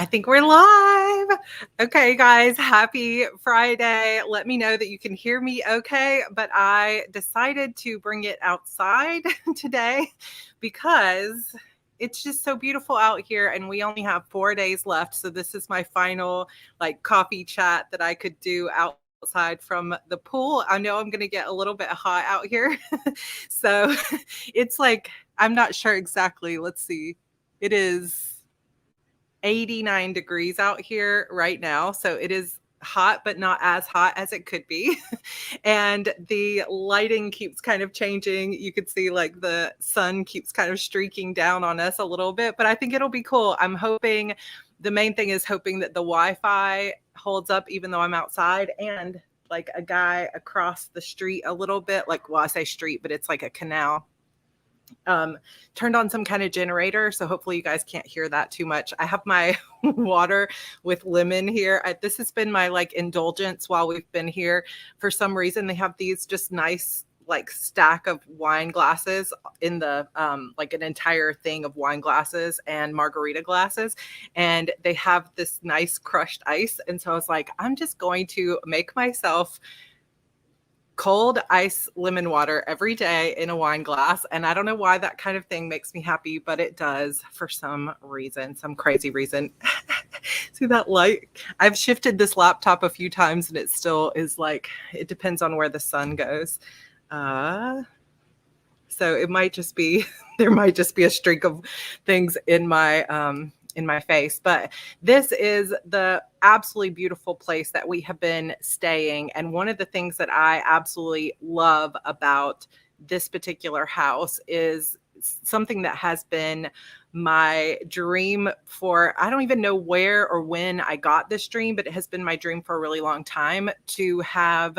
I think we're live. Okay, guys, happy Friday. Let me know that you can hear me okay, but I decided to bring it outside today because it's just so beautiful out here and we only have 4 days left. So this is my final coffee chat that I could do outside from the pool. I know I'm going to get a little bit hot out here. So it's I'm not sure exactly. Let's see. It is 89 degrees out here right now. So it is hot, but not as hot as it could be. And the lighting keeps kind of changing. You could see the sun keeps kind of streaking down on us a little bit, but I think it'll be cool. I'm hoping, the main thing is hoping that the Wi-Fi holds up even though I'm outside, and a guy across the street a little bit, I say street, but it's like a canal, turned on some kind of generator. So hopefully you guys can't hear that too much. I have my water with lemon here. This has been my indulgence while we've been here. For some reason, they have these just nice stack of wine glasses in the an entire thing of wine glasses and margarita glasses, and they have this nice crushed ice. And so I was like, I'm just going to make myself cold ice lemon water every day in a wine glass. And I don't know why that kind of thing makes me happy, but it does for some reason, some crazy reason. See that light? I've shifted this laptop a few times and it still is it depends on where the sun goes. So it might just be, there might just be a streak of things in my face. But this is the absolutely beautiful place that we have been staying. And one of the things that I absolutely love about this particular house is something that has been my dream for, I don't even know where or when I got this dream, but it has been my dream for a really long time to have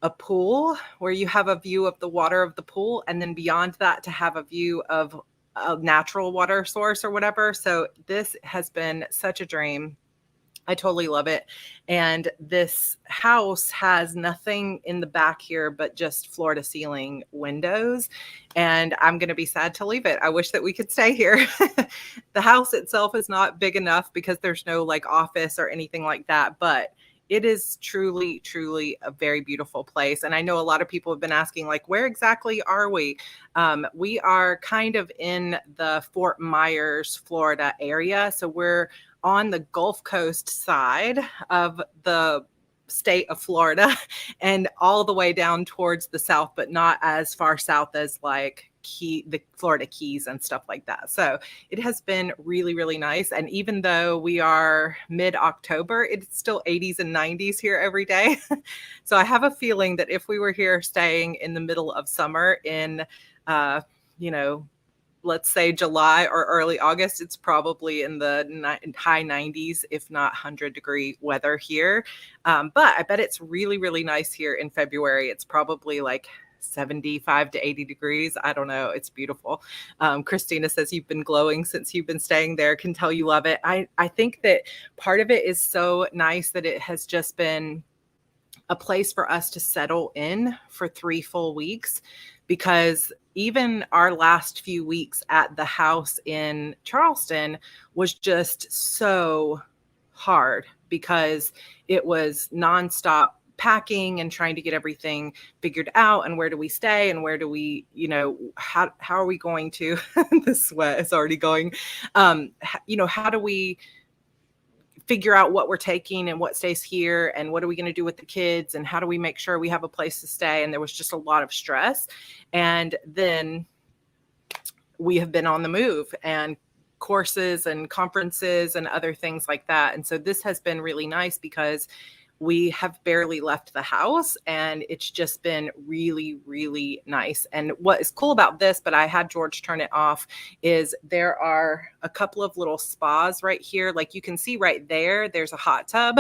a pool where you have a view of the water of the pool, and then beyond that to have a view of a natural water source or whatever. So this has been such a dream. I totally love it. And this house has nothing in the back here but just floor to ceiling windows. And I'm going to be sad to leave it. I wish that we could stay here. The house itself is not big enough because there's no office or anything like that, but it is truly, truly a very beautiful place. And I know a lot of people have been asking, where exactly are we? We are kind of in the Fort Myers, Florida area. So we're on the Gulf Coast side of the state of Florida and all the way down towards the south, but not as far south as the Florida Keys and stuff like that. So it has been really, really nice. And even though we are mid-October, it's still 80s and 90s here every day. So I have a feeling that if we were here staying in the middle of summer in, let's say July or early August, it's probably in the high 90s, if not 100-degree weather here. But I bet it's really, really nice here in February. It's probably 75 to 80 degrees. I don't know. It's beautiful. Christina says you've been glowing since you've been staying there. Can tell you love it. I think that part of it is so nice that it has just been a place for us to settle in for 3 full weeks, because even our last few weeks at the house in Charleston was just so hard because it was nonstop packing and trying to get everything figured out, and where do we stay and where do we, how are we going to, the sweat is already going, how do we figure out what we're taking and what stays here and what are we going to do with the kids and how do we make sure we have a place to stay? And there was just a lot of stress. And then we have been on the move and courses and conferences and other things like that. And so this has been really nice because we have barely left the house and it's just been really, really nice. And what is cool about this, but I had George turn it off, is there are a couple of little spas right here. You can see right there, there's a hot tub.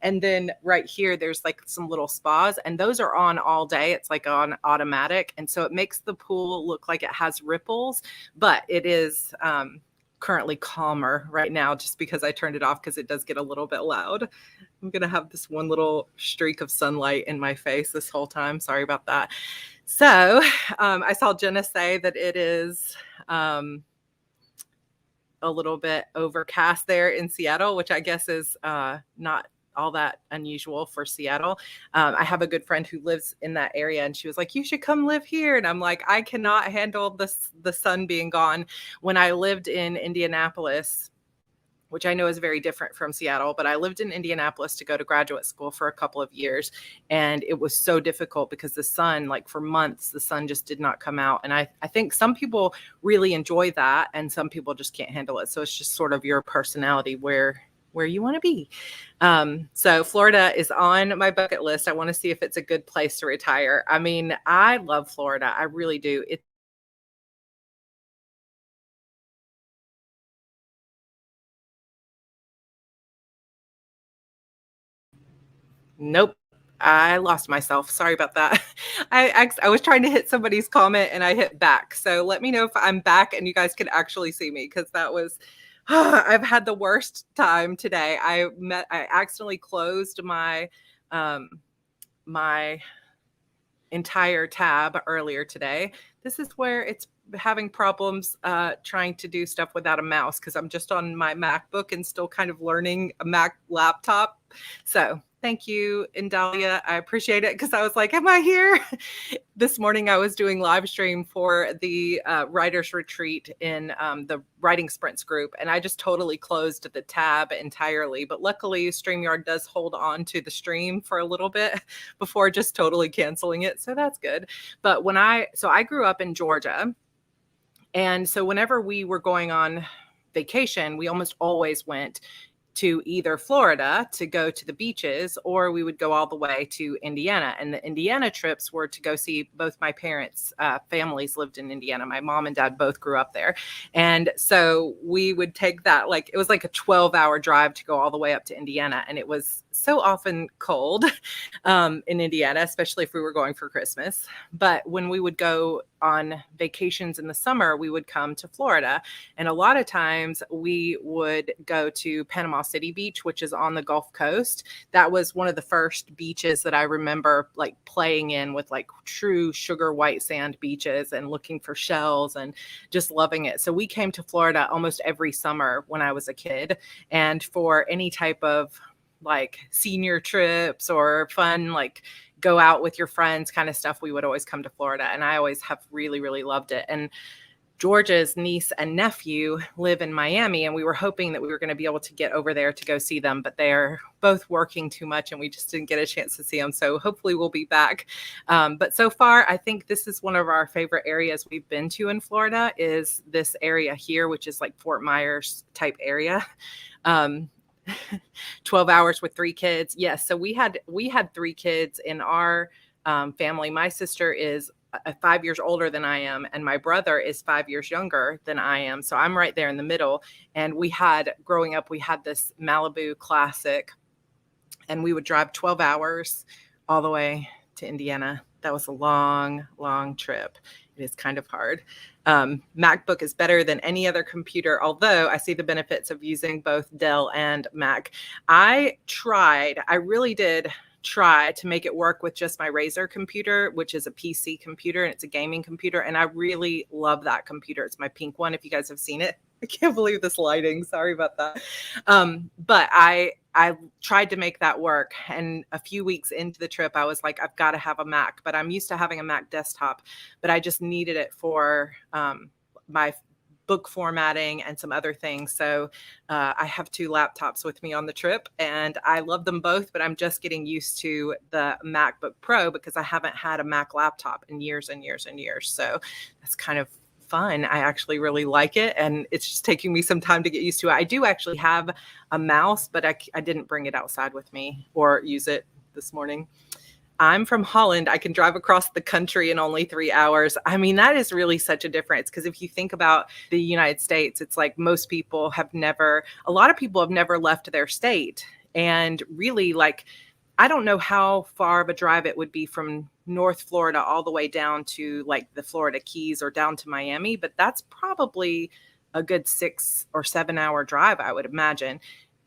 And then right here, there's some little spas, and those are on all day. It's on automatic. And so it makes the pool look like it has ripples, but it is, currently calmer right now just because I turned it off because it does get a little bit loud. I'm going to have this one little streak of sunlight in my face this whole time. Sorry about that. So I saw Jenna say that it is a little bit overcast there in Seattle, which I guess is not all that unusual for Seattle. I have a good friend who lives in that area, and she was like, you should come live here. And I'm like, I cannot handle the sun being gone. When I lived in Indianapolis, which I know is very different from Seattle, but I lived in Indianapolis to go to graduate school for a couple of years. And it was so difficult because the sun, like for months, the sun just did not come out. And I think some people really enjoy that and some people just can't handle it. So it's just sort of your personality where you want to be. So Florida is on my bucket list. I want to see if it's a good place to retire. I mean, I love Florida. I really do. Nope. I lost myself. Sorry about that. I was trying to hit somebody's comment and I hit back. So let me know if I'm back and you guys can actually see me, because that was I've had the worst time today. I accidentally closed my my entire tab earlier today. This is where it's having problems trying to do stuff without a mouse, because I'm just on my MacBook and still kind of learning a Mac laptop. So thank you, Indalia. I appreciate it, because I was like, am I here? This morning I was doing live stream for the writers retreat in the writing sprints group, and I just totally closed the tab entirely. But luckily StreamYard does hold on to the stream for a little bit before just totally canceling it. So that's good. But I grew up in Georgia. And so whenever we were going on vacation, we almost always went to either Florida to go to the beaches, or we would go all the way to Indiana. And the Indiana trips were to go see both my parents' families lived in Indiana. My mom and dad both grew up there. And so we would take that, like, it was like a 12-hour drive to go all the way up to Indiana. And it was so often cold in Indiana, especially if we were going for Christmas. But when we would go on vacations in the summer, we would come to Florida. And a lot of times we would go to Panama City Beach, which is on the Gulf Coast. That was one of the first beaches that I remember like playing in, with like true sugar white sand beaches and looking for shells and just loving it. So we came to Florida almost every summer when I was a kid. And for any type of like senior trips or fun, like go out with your friends kind of stuff, we would always come to Florida. And I always have really, really loved it. And Georgia's niece and nephew live in Miami, and we were hoping that we were going to be able to get over there to go see them, but they're both working too much and we just didn't get a chance to see them. So hopefully we'll be back. But so far, I think this is one of our favorite areas we've been to in Florida, is this area here, which is like Fort Myers type area. 12 hours with 3 kids. Yes. So we had 3 kids in our family. My sister is 5 years older than I am, and my brother is 5 years younger than I am. So I'm right there in the middle. And growing up, we had this Malibu Classic, and we would drive 12 hours all the way to Indiana. That was a long, long trip. It is kind of hard. MacBook is better than any other computer, although I see the benefits of using both Dell and Mac. I really did try to make it work with just my Razer computer, which is a PC computer, and it's a gaming computer. And I really love that computer. It's my pink one, if you guys have seen it. I can't believe this lighting. Sorry about that. But I tried to make that work. And a few weeks into the trip, I was like, I've got to have a Mac. But I'm used to having a Mac desktop, but I just needed it for my book formatting and some other things. So I have 2 laptops with me on the trip, and I love them both, but I'm just getting used to the MacBook Pro because I haven't had a Mac laptop in years and years and years. So that's kind of fun. I actually really like it, and it's just taking me some time to get used to it. I do actually have a mouse, but I didn't bring it outside with me or use it this morning. I'm from Holland. I can drive across the country in only 3 hours. I mean, that is really such a difference, because if you think about the United States, it's like a lot of people have never left their state. And really, like, I don't know how far of a drive it would be from North Florida all the way down to like the Florida Keys or down to Miami, but that's probably a good 6 or 7 hour drive, I would imagine.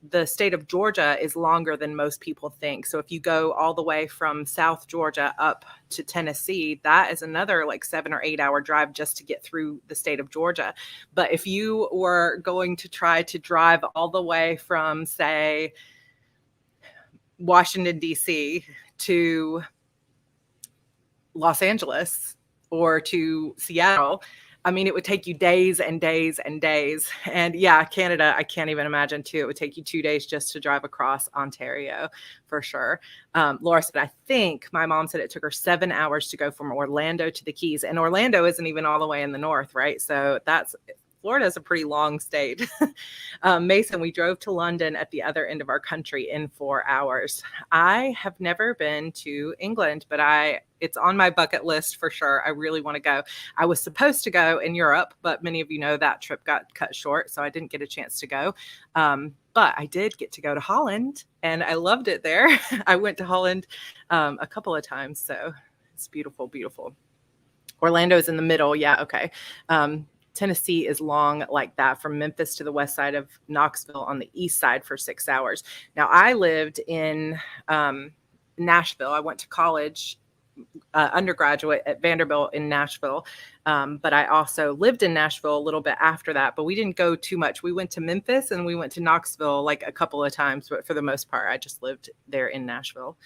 the state of Georgia is longer than most people think. So if you go all the way from South Georgia up to Tennessee, that is another like 7 or 8 hour drive just to get through the state of Georgia. But if you were going to try to drive all the way from, say, Washington, D.C. to Los Angeles or to Seattle, I mean, it would take you days and days and days. And yeah, Canada, I can't even imagine too. It would take you 2 days just to drive across Ontario for sure. Laura said, I think my mom said it took her 7 hours to go from Orlando to the Keys. And Orlando isn't even all the way in the north, right? So Florida is a pretty long state. Mason, we drove to London at the other end of our country in 4 hours. I have never been to England, but it's on my bucket list for sure. I really want to go. I was supposed to go in Europe, but many of you know that trip got cut short, so I didn't get a chance to go. But I did get to go to Holland, and I loved it there. I went to Holland a couple of times, so it's beautiful, beautiful. Orlando is in the middle. Yeah, okay. Tennessee is long like that, from Memphis to the west side of Knoxville on the east side for 6 hours. Now, I lived in Nashville. I went to college, undergraduate at Vanderbilt in Nashville, but I also lived in Nashville a little bit after that, but we didn't go too much. We went to Memphis and we went to Knoxville like a couple of times, but for the most part, I just lived there in Nashville.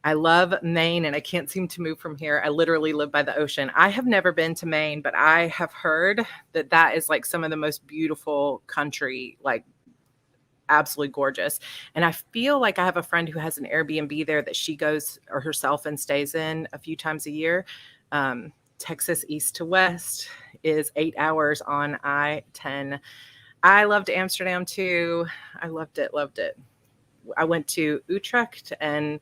I love Maine and I can't seem to move from here. I literally live by the ocean. I have never been to Maine, but I have heard that that is like some of the most beautiful country, like absolutely gorgeous. And I feel like I have a friend who has an Airbnb there that she goes or herself and stays in a few times a year. Texas east to west is 8 hours on I-10. I loved Amsterdam too. I loved it, loved it. I went to Utrecht and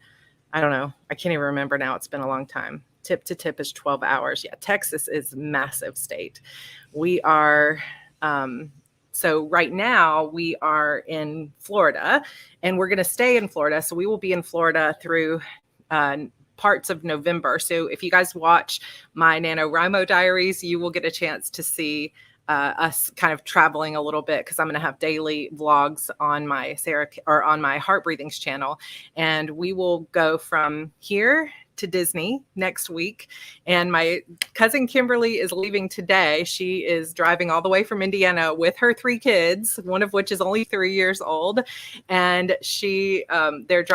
I don't know. I can't even remember now. It's been a long time. Tip to tip is 12 hours. Yeah, Texas is massive state. We are, so right now we are in Florida and we're going to stay in Florida. So we will be in Florida through parts of November. So if you guys watch my NaNoWriMo diaries, you will get a chance to see us kind of traveling a little bit because I'm going to have daily vlogs on my Sarra or on my Heart Breathings channel. And we will go from here to Disney next week. And my cousin Kimberly is leaving today. She is driving all the way from Indiana with her 3 kids, one of which is only 3 years old. And they're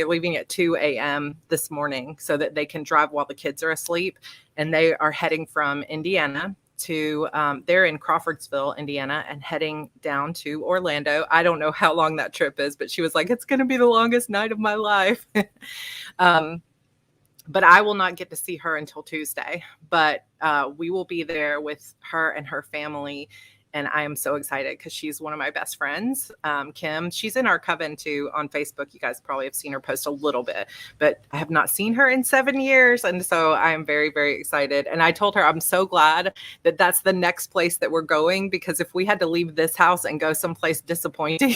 leaving at 2 a.m. this morning so that they can drive while the kids are asleep. And they are heading from Indiana to they're in Crawfordsville, Indiana, and heading down to Orlando. I don't know how long that trip is, but she was like, it's going to be the longest night of my life. But I will not get to see her until Tuesday, but we will be there with her and her family. And I am so excited because she's one of my best friends, Kim. She's in our coven too on Facebook. You guys probably have seen her post a little bit, but I have not seen her in 7 years. And so I am very, very excited. And I told her I'm so glad that that's the next place that we're going, because if we had to leave this house and go someplace disappointing,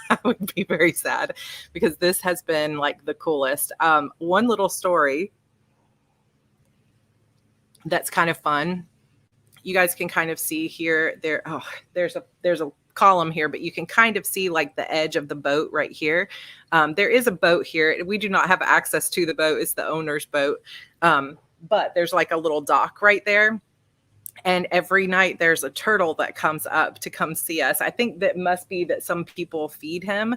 I would be very sad, because this has been like the coolest. One little story that's kind of fun. You guys can kind of see here, there's a column here, but you can kind of see like the edge of the boat right here. There is a boat here. We do not have access to the boat. It's the owner's boat. But there's like a little dock right there. And every night there's a turtle that comes up to come see us. I think that must be that some people feed him.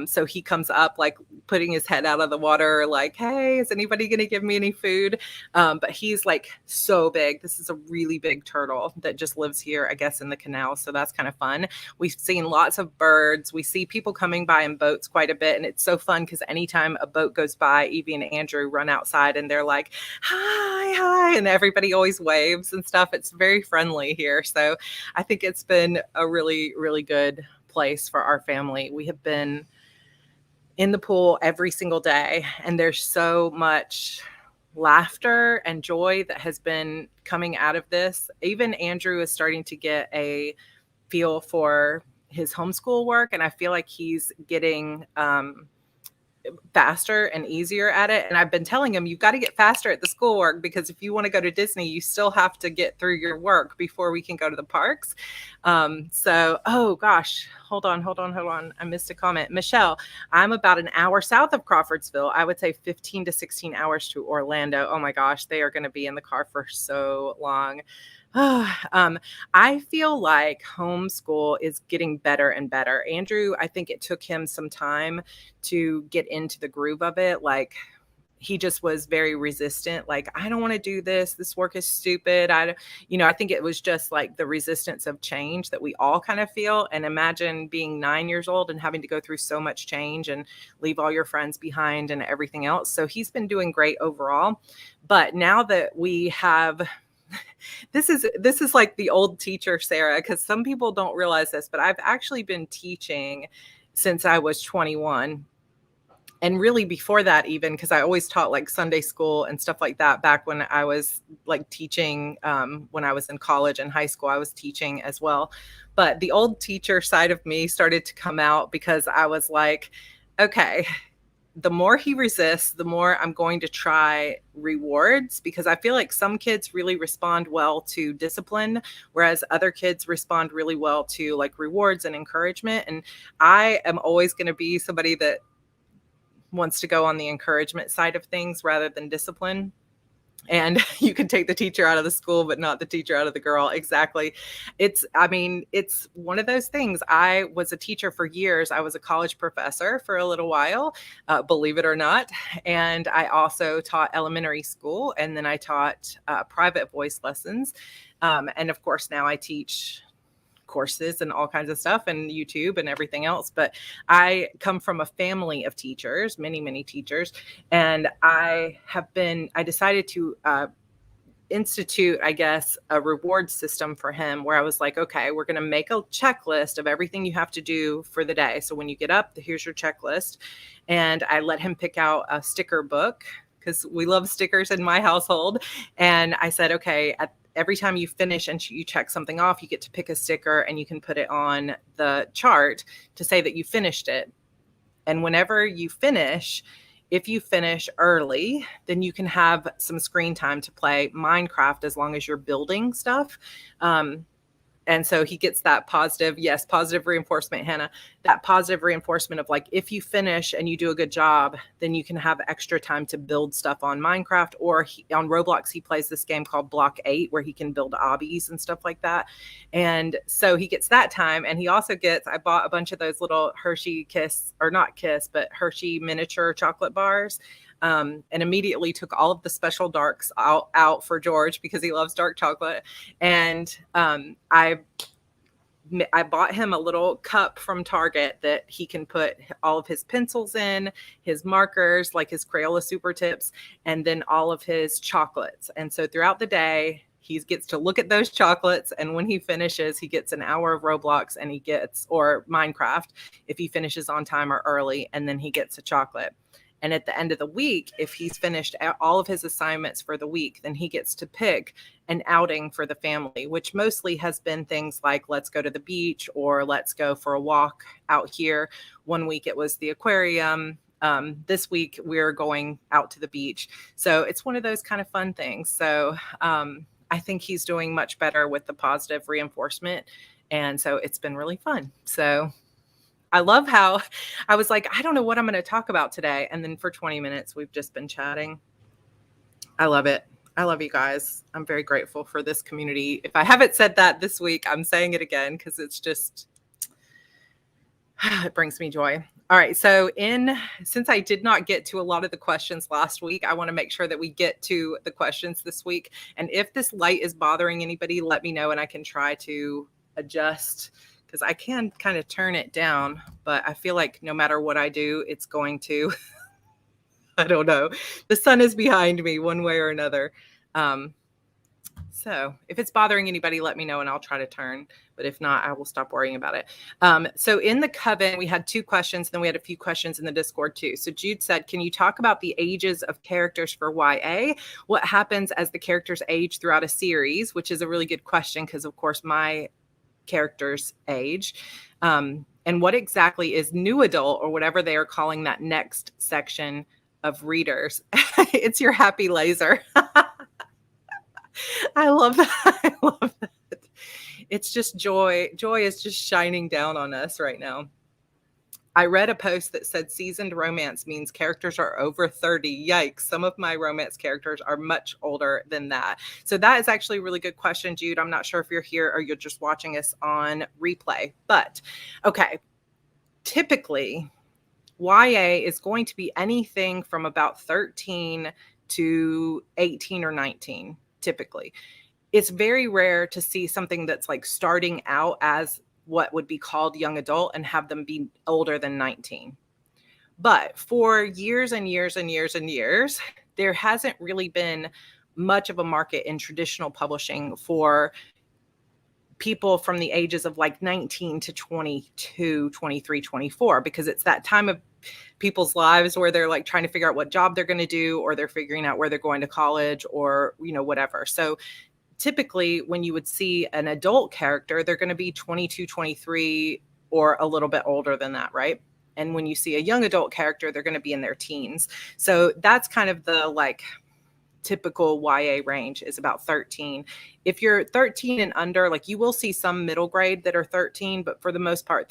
So he comes up like putting his head out of the water like, hey, is anybody going to give me any food? But he's like so big. This is a really big turtle that just lives here, I guess, in the canal. So that's kind of fun. We've seen lots of birds. We see people coming by in boats quite a bit. And it's so fun because anytime a boat goes by, Evie and Andrew run outside and they're like, hi, hi. And everybody always waves and stuff. It's very friendly here. So I think it's been a really, really good place for our family. We have been in the pool every single day, and there's so much laughter and joy that has been coming out of this. Even Andrew is starting to get a feel for his homeschool work, and I feel like he's getting faster and easier at it. And I've been telling him, you've got to get faster at the schoolwork, because if you want to go to Disney, you still have to get through your work before we can go to the parks. Oh gosh, hold on. I missed a comment. Michelle, I'm about an hour south of Crawfordsville. I would say 15 to 16 hours to Orlando. Oh my gosh, they are going to be in the car for so long. I feel like homeschool is getting better and better. Andrew, I think it took him some time to get into the groove of it. Like, he just was very resistant. Like, I don't want to do this. This work is stupid. I think it was just like the resistance of change that we all kind of feel. And imagine being 9 years old and having to go through so much change and leave all your friends behind and everything else. So he's been doing great overall. But now that we have this is like the old teacher, Sarah, because some people don't realize this, but I've actually been teaching since I was 21. And really before that, even, because I always taught like Sunday school and stuff like that back when I was like teaching, when I was in college and high school, I was teaching as well. But the old teacher side of me started to come out, because I was like, okay, the more he resists, the more I'm going to try rewards, because I feel like some kids really respond well to discipline, whereas other kids respond really well to like rewards and encouragement. And I am always going to be somebody that wants to go on the encouragement side of things rather than discipline. And you can take the teacher out of the school, but not the teacher out of the girl. Exactly. It's one of those things. I was a teacher for years. I was a college professor for a little while, believe it or not. And I also taught elementary school, and then I taught private voice lessons. And of course, now I teach courses and all kinds of stuff, and YouTube and everything else. But I come from a family of teachers, many teachers. And I decided to institute, I guess, a reward system for him, where I was like, okay, we're going to make a checklist of everything you have to do for the day. So when you get up, here's your checklist. And I let him pick out a sticker book, because we love stickers in my household. And I said, okay, every time you finish and you check something off, you get to pick a sticker and you can put it on the chart to say that you finished it. And whenever you finish, if you finish early, then you can have some screen time to play Minecraft, as long as you're building stuff. And so he gets that positive reinforcement, Hannah, that positive reinforcement of like, if you finish and you do a good job, then you can have extra time to build stuff on Minecraft, or on Roblox, he plays this game called Block 8, where he can build obbies and stuff like that. And so he gets that time. And he also gets, I bought a bunch of those little Hershey Hershey miniature chocolate bars. And immediately took all of the special darks out for George, because he loves dark chocolate. And I bought him a little cup from Target that he can put all of his pencils in, his markers, like his Crayola Super Tips, and then all of his chocolates. And so throughout the day, he gets to look at those chocolates. And when he finishes, he gets an hour of Roblox, or Minecraft, if he finishes on time or early, and then he gets a chocolate. And at the end of the week, if he's finished all of his assignments for the week, then he gets to pick an outing for the family, which mostly has been things like, let's go to the beach, or let's go for a walk out here. One week it was the aquarium. This week we're going out to the beach. So it's one of those kind of fun things. So I think he's doing much better with the positive reinforcement. And so it's been really fun. So I love how I was like, I don't know what I'm going to talk about today. And then for 20 minutes, we've just been chatting. I love it. I love you guys. I'm very grateful for this community. If I haven't said that this week, I'm saying it again, because it's just, it brings me joy. All right. So since I did not get to a lot of the questions last week, I want to make sure that we get to the questions this week. And if this light is bothering anybody, let me know, and I can try to adjust, because I can kind of turn it down, but I feel like no matter what I do, it's going to, I don't know. The sun is behind me one way or another. So if it's bothering anybody, let me know and I'll try to turn. But if not, I will stop worrying about it. So in the Coven, we had 2 questions. Then we had a few questions in the Discord too. So Jude said, can you talk about the ages of characters for YA? What happens as the characters age throughout a series? Which is a really good question, because of course my character's age. And what exactly is new adult, or whatever they are calling that next section of readers? It's your happy laser. I love that. I love that. It's just joy. Joy is just shining down on us right now. I read a post that said seasoned romance means characters are over 30. Yikes. Some of my romance characters are much older than that. So that is actually a really good question, Jude. I'm not sure if you're here or you're just watching us on replay. But okay, typically YA is going to be anything from about 13 to 18 or 19, typically. It's very rare to see something that's like starting out as what would be called young adult and have them be older than 19. But for years and years and years and years, there hasn't really been much of a market in traditional publishing for people from the ages of like 19 to 22, 23, 24, because it's that time of people's lives where they're like trying to figure out what job they're going to do, or they're figuring out where they're going to college, or, you know, whatever. So typically when you would see an adult character, they're going to be 22, 23, or a little bit older than that, right? And when you see a young adult character, they're going to be in their teens. So that's kind of the like typical YA range, is about 13. If you're 13 and under, like you will see some middle grade that are 13, but for the most part,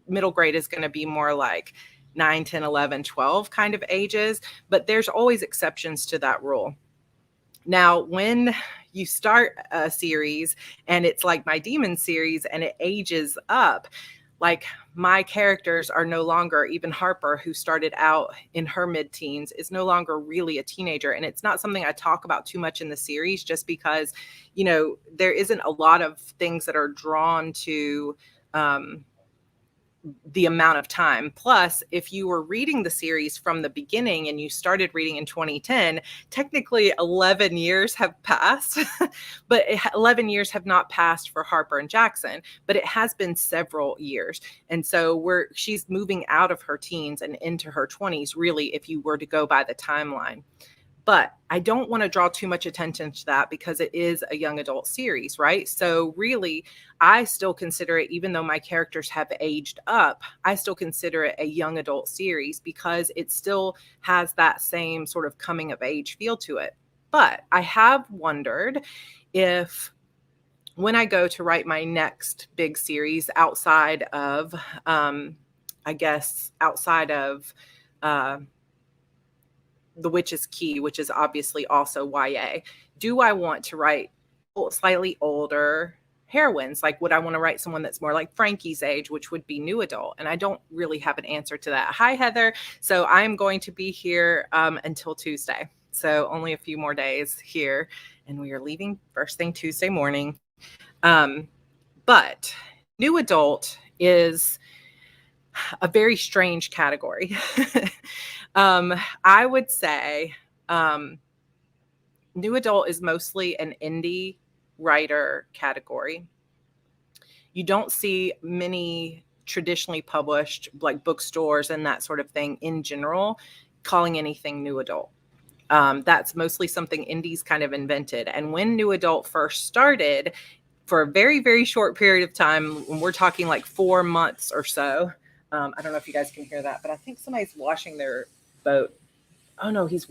middle grade is going to be more like 9, 10, 11, 12 kind of ages, but there's always exceptions to that rule. Now, when you start a series and it's like my Demon series and it ages up, like my characters are no longer, even Harper, who started out in her mid-teens, is no longer really a teenager. And it's not something I talk about too much in the series, just because, you know, there isn't a lot of things that are drawn to the amount of time. Plus, if you were reading the series from the beginning and you started reading in 2010, technically 11 years have passed, but 11 years have not passed for Harper and Jackson, but it has been several years. And so she's moving out of her teens and into her 20s, really, if you were to go by the timeline. But I don't want to draw too much attention to that because it is a young adult series, right? So really, I still consider it, even though my characters have aged up, I still consider it a young adult series because it still has that same sort of coming of age feel to it. But I have wondered if, when I go to write my next big series outside of, The Witch's Key, which is obviously also YA, do I want to write slightly older heroines? Like, would I want to write someone that's more like Frankie's age, which would be new adult? And I don't really have an answer to that. Hi, Heather. So I'm going to be here until Tuesday. So only a few more days here. And we are leaving first thing Tuesday morning. But new adult is a very strange category. I would say new adult is mostly an indie writer category. You don't see many traditionally published, like bookstores and that sort of thing in general, calling anything new adult. That's mostly something indies kind of invented. And when new adult first started, for a very, very short period of time, when we're talking like 4 months or so, I don't know if you guys can hear that, but I think somebody's washing their boat. Oh no, he's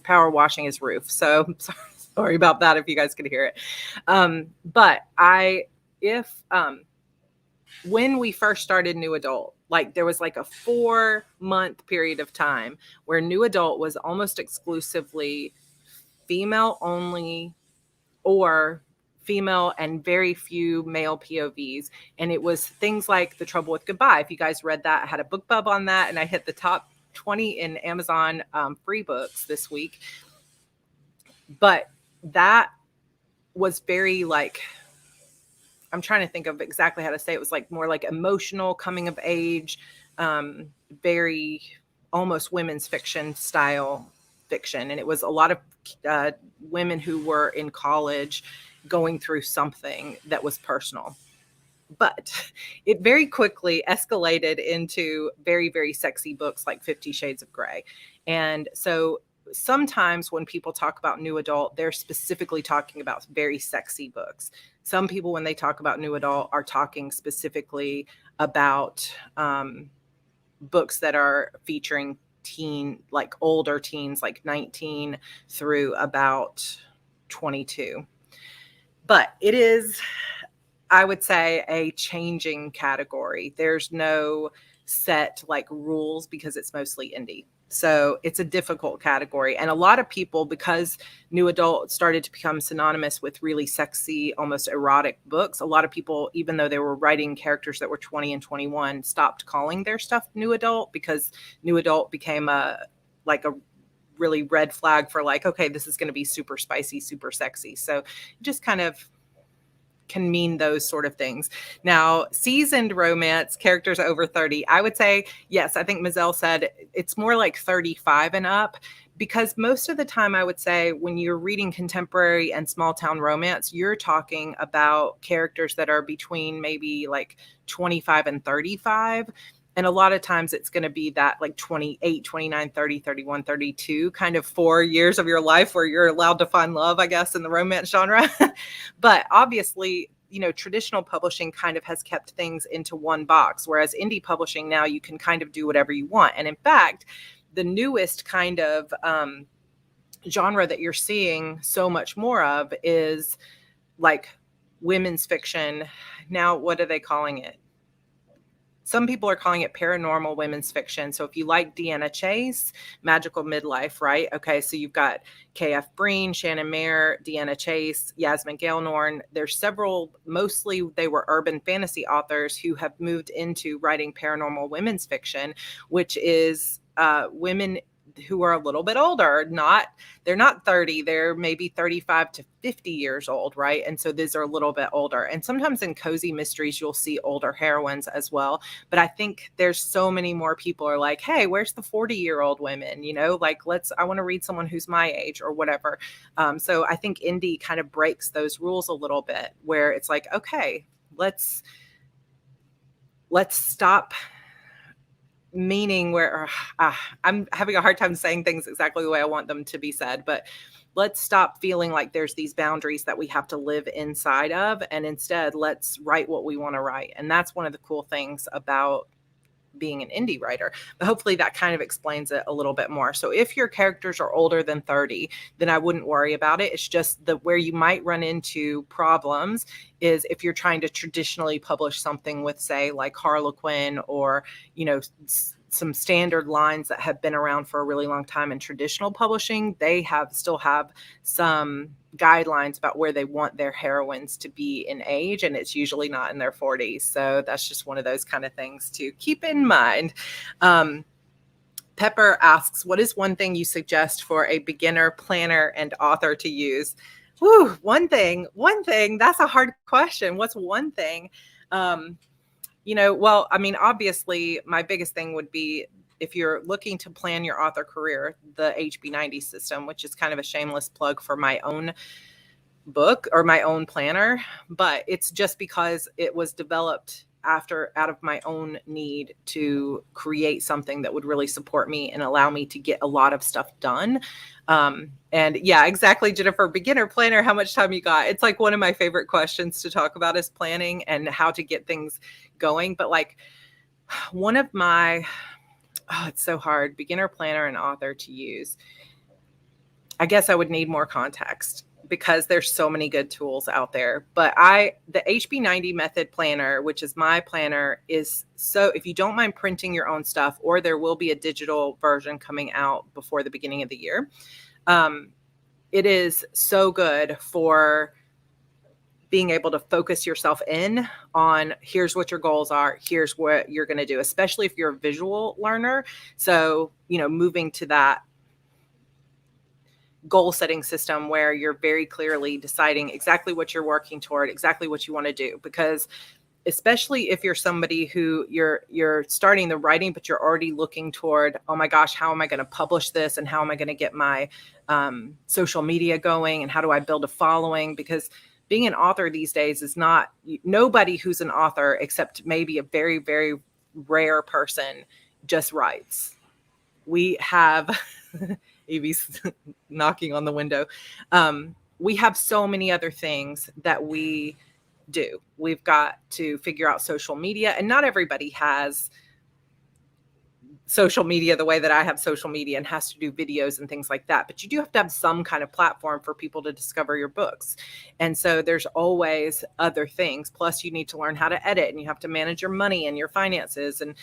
power washing his roof. So sorry about that if you guys could hear it. But when we first started new adult, like there was like a 4-month period of time where new adult was almost exclusively female only, or female and very few male POVs. And it was things like The Trouble with Goodbye. If you guys read that, I had a book bub on that, and I hit the top 20 in Amazon free books this week. But that was very like, I'm trying to think of exactly how to say it. It was like more like emotional coming of age, very almost women's fiction style fiction. And it was a lot of women who were in college going through something that was personal. But it very quickly escalated into very, very sexy books like 50 Shades of Grey. And so sometimes when people talk about new adult, they're specifically talking about very sexy books. Some people, when they talk about new adult, are talking specifically about books that are featuring like older teens, like 19 through about 22. But it is, I would say, a changing category. There's no set like rules because it's mostly indie. So it's a difficult category. And a lot of people, because new adult started to become synonymous with really sexy, almost erotic books, a lot of people, even though they were writing characters that were 20 and 21, stopped calling their stuff new adult, because new adult became a really red flag for like, okay, this is going to be super spicy, super sexy. So it just kind of can mean those sort of things. Now, seasoned romance, characters over 30, I would say, yes, I think Mazel said it's more like 35 and up, because most of the time I would say when you're reading contemporary and small town romance, you're talking about characters that are between maybe like 25 and 35. And a lot of times it's going to be that like 28, 29, 30, 31, 32 kind of 4 years of your life where you're allowed to find love, I guess, in the romance genre. But obviously, traditional publishing kind of has kept things into one box, whereas indie publishing now you can kind of do whatever you want. And in fact, the newest kind of genre that you're seeing so much more of is like women's fiction. Now, what are they calling it? Some people are calling it paranormal women's fiction. So if you like Deanna Chase, magical midlife, right? Okay, so you've got K.F. Breen, Shannon Mayer, Deanna Chase, Yasmin Galenorn. There's several, mostly they were urban fantasy authors who have moved into writing paranormal women's fiction, which is women who are a little bit older. They're not 30, they're maybe 35 to 50 years old, right? And so these are a little bit older. And sometimes in cozy mysteries, you'll see older heroines as well. But I think there's so many more people are like, hey, where's the 40-year-old women? Like I want to read someone who's my age or whatever. So I think indie kind of breaks those rules a little bit, where it's like, okay, let's stop meaning where I'm having a hard time saying things exactly the way I want them to be said, but let's stop feeling like there's these boundaries that we have to live inside of, and instead let's write what we want to write. And that's one of the cool things about being an indie writer. But hopefully that kind of explains it a little bit more. So if your characters are older than 30, then I wouldn't worry about it. It's just where you might run into problems is if you're trying to traditionally publish something with, say, like Harlequin or, some standard lines that have been around for a really long time in traditional publishing. They still have some guidelines about where they want their heroines to be in age, and it's usually not in their 40s. So that's just one of those kind of things to keep in mind. Pepper asks, what is one thing you suggest for a beginner, planner, and author to use? Whew, one thing, that's a hard question. What's one thing? Well, I mean, obviously my biggest thing would be, if you're looking to plan your author career, the HB90 system, which is kind of a shameless plug for my own book or my own planner, but it's just because it was developed out of my own need to create something that would really support me and allow me to get a lot of stuff done. And yeah, exactly, Jennifer, beginner, planner, how much time you got? It's like one of my favorite questions to talk about is planning and how to get things going. But like one of my, it's so hard, beginner, planner, and author to use. I guess I would need more context because there's so many good tools out there. But the HB90 method planner, which is my planner, is so, if you don't mind printing your own stuff, or there will be a digital version coming out before the beginning of the year. It is so good for being able to focus yourself in on, here's what your goals are, here's what you're going to do, especially if you're a visual learner. So, moving to that goal setting system where you're very clearly deciding exactly what you're working toward, exactly what you want to do. Because especially if you're somebody who you're starting the writing, but you're already looking toward, oh my gosh, how am I going to publish this? And how am I going to get my social media going? And how do I build a following? Because being an author these days is not, nobody who's an author, except maybe a very, very rare person, just writes. We have, Evie's knocking on the window. We have so many other things that we do. We've got to figure out social media, and not everybody has social media the way that I have social media and has to do videos and things like that. But you do have to have some kind of platform for people to discover your books. And so there's always other things. Plus you need to learn how to edit, and you have to manage your money and your finances and,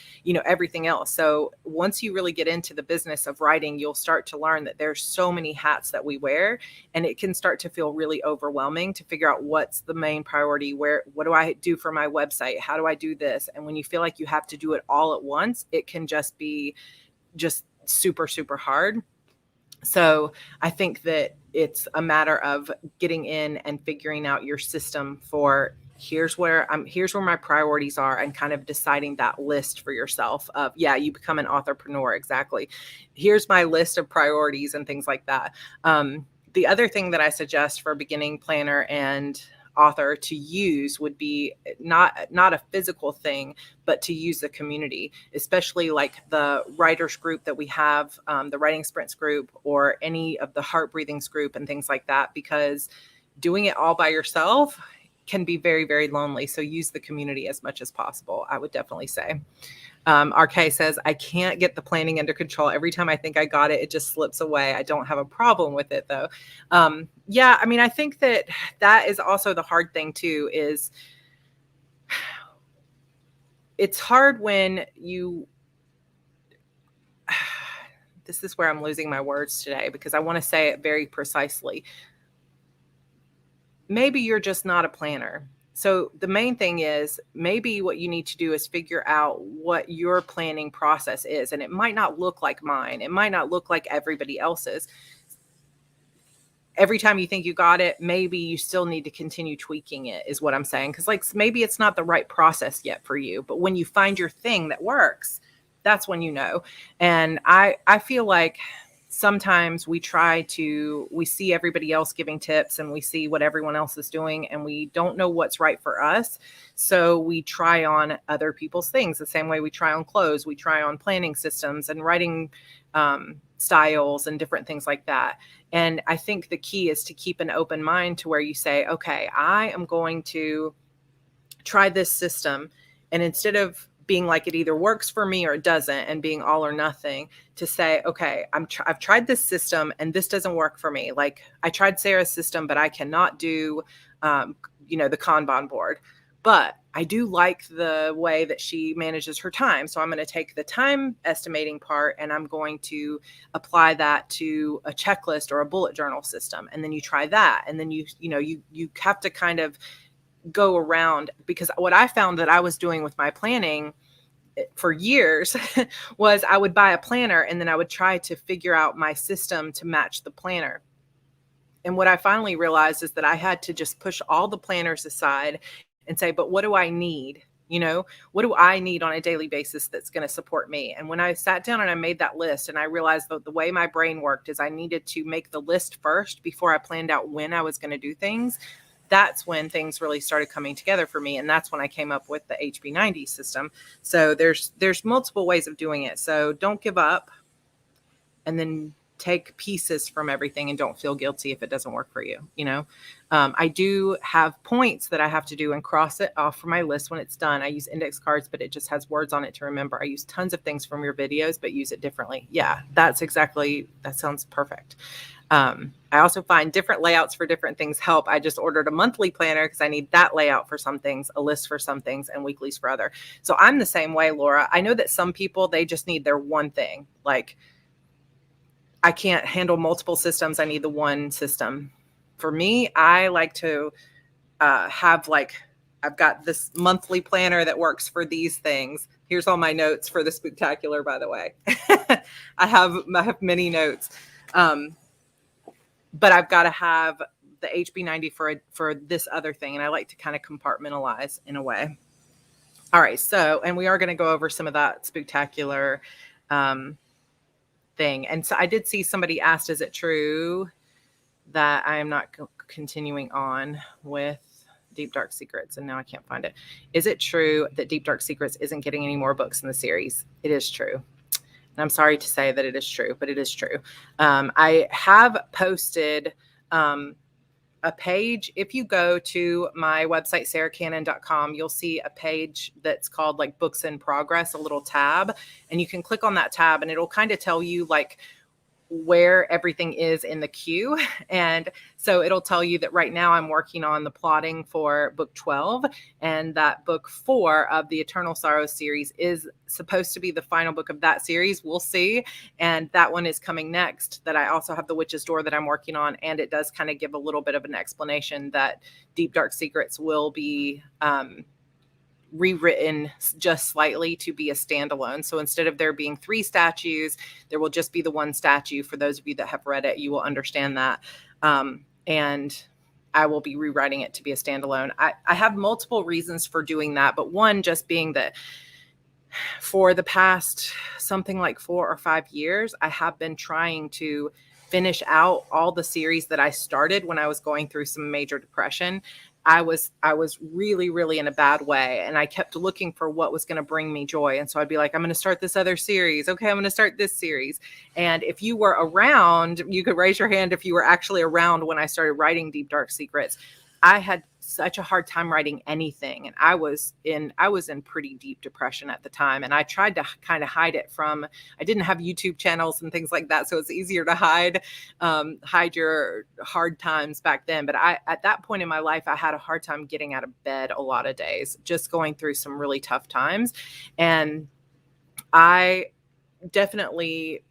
everything else. So once you really get into the business of writing, you'll start to learn that there's so many hats that we wear, and it can start to feel really overwhelming to figure out what's the main priority. What do I do for my website? How do I do this? And when you feel like you have to do it all at once, it can just be super, super hard. So I think that it's a matter of getting in and figuring out your system for here's where my priorities are, and kind of deciding that list for yourself of, you become an authorpreneur. Exactly. Here's my list of priorities and things like that. The other thing that I suggest for a beginning planner and author to use would be not a physical thing, but to use the community, especially like the writers group that we have, the Writing Sprints group, or any of the Heart Breathings group and things like that, because doing it all by yourself can be very, very lonely. So use the community as much as possible, I would definitely say. RK says, I can't get the planning under control. Every time I think I got it, it just slips away. I don't have a problem with it though. I think that is also the hard thing too, is it's hard when this is where I'm losing my words today, because I want to say it very precisely. Maybe you're just not a planner. So the main thing is, maybe what you need to do is figure out what your planning process is. And it might not look like mine. It might not look like everybody else's. Every time you think you got it, maybe you still need to continue tweaking it, is what I'm saying. Because maybe it's not the right process yet for you. But when you find your thing that works, that's when you know. And I feel like sometimes we see everybody else giving tips, and we see what everyone else is doing, and we don't know what's right for us. So we try on other people's things the same way we try on clothes. We try on planning systems and writing styles and different things like that. And I think the key is to keep an open mind to where you say, okay, I am going to try this system. And instead of being like it either works for me or it doesn't, and being all or nothing, to say, okay, I've tried this system and this doesn't work for me. Like I tried Sarah's system, but I cannot do, the Kanban board. But I do like the way that she manages her time. So I'm going to take the time estimating part, and I'm going to apply that to a checklist or a bullet journal system. And then you try that. And then you have to kind of go around, because what I found that I was doing with my planning for years was I would buy a planner, and then I would try to figure out my system to match the planner. And what I finally realized is that I had to just push all the planners aside and say, but what do I need? What do I need on a daily basis that's going to support me? And when I sat down and I made that list, and I realized that the way my brain worked is I needed to make the list first before I planned out when I was going to do things. That's when things really started coming together for me. And that's when I came up with the HB90 system. So there's multiple ways of doing it. So don't give up, and then take pieces from everything, and don't feel guilty if it doesn't work for you. I do have points that I have to do and cross it off from my list when it's done. I use index cards, but it just has words on it to remember. I use tons of things from your videos, but use it differently. Yeah, that sounds perfect. I also find different layouts for different things help. I just ordered a monthly planner because I need that layout for some things, a list for some things, and weeklies for other. So I'm the same way, Laura. I know that some people, they just need their one thing. Like, I can't handle multiple systems. I need the one system. For me, I like to have I've got this monthly planner that works for these things. Here's all my notes for the Spooktacular, by the way. I have many notes. But I've got to have the HB90 for this other thing. And I like to kind of compartmentalize in a way. All right. So, and we are going to go over some of that Spooktacular thing. And so I did see somebody asked, is it true that I am not continuing on with Deep Dark Secrets? And now I can't find it. Is it true that Deep Dark Secrets isn't getting any more books in the series? It is true. And I'm sorry to say that it is true, but it is true. I have posted a page. If you go to my website, sarahcannon.com, you'll see a page that's called like Books in Progress, a little tab, and you can click on that tab and it'll kind of tell you like where everything is in the queue. And so it'll tell you that right now I'm working on the plotting for book 12, and that book 4 of the Eternal Sorrows series is supposed to be the final book of that series. We'll see. And that one is coming next. That I also have The Witch's Door that I'm working on, and it does kind of give a little bit of an explanation that Deep Dark Secrets will be rewritten just slightly to be a standalone. So instead of there being 3 statues, there will just be the one statue. For those of you that have read it, you will understand that. And I will be rewriting it to be a standalone. I have multiple reasons for doing that, but one just being that for the past something like 4 or 5 years, I have been trying to finish out all the series that I started when I was going through some major depression. I was really, really in a bad way. And I kept looking for what was going to bring me joy. And so I'd be like, I'm going to start this other series. Okay, I'm going to start this series. And if you were around, you could raise your hand if you were actually around when I started writing Deep Dark Secrets. I had such a hard time writing anything. And I was in pretty deep depression at the time. And I tried to kind of hide it I didn't have YouTube channels and things like that. So it's easier to hide your hard times back then. But at that point in my life, I had a hard time getting out of bed a lot of days, just going through some really tough times. And I definitely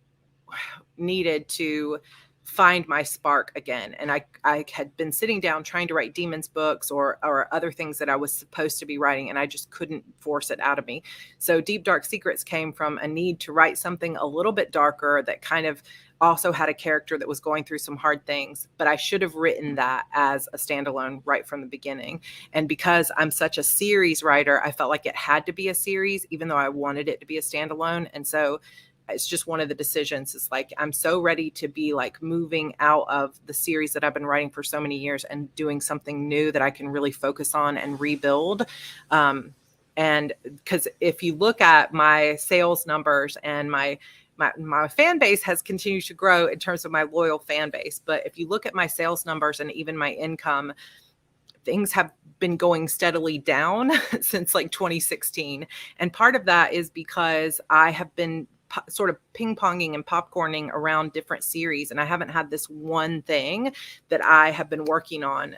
needed to find my spark again. And I had been sitting down trying to write demons books or other things that I was supposed to be writing, and I just couldn't force it out of me. So Deep Dark Secrets came from a need to write something a little bit darker that kind of also had a character that was going through some hard things, but I should have written that as a standalone right from the beginning. And because I'm such a series writer, I felt like it had to be a series, even though I wanted it to be a standalone. And so it's just one of the decisions. It's like, I'm so ready to be like moving out of the series that I've been writing for so many years and doing something new that I can really focus on and rebuild. And because if you look at my sales numbers and my fan base has continued to grow in terms of my loyal fan base. But if you look at my sales numbers and even my income, things have been going steadily down since like 2016. And part of that is because I have been sort of ping-ponging and popcorning around different series. And I haven't had this one thing that I have been working on,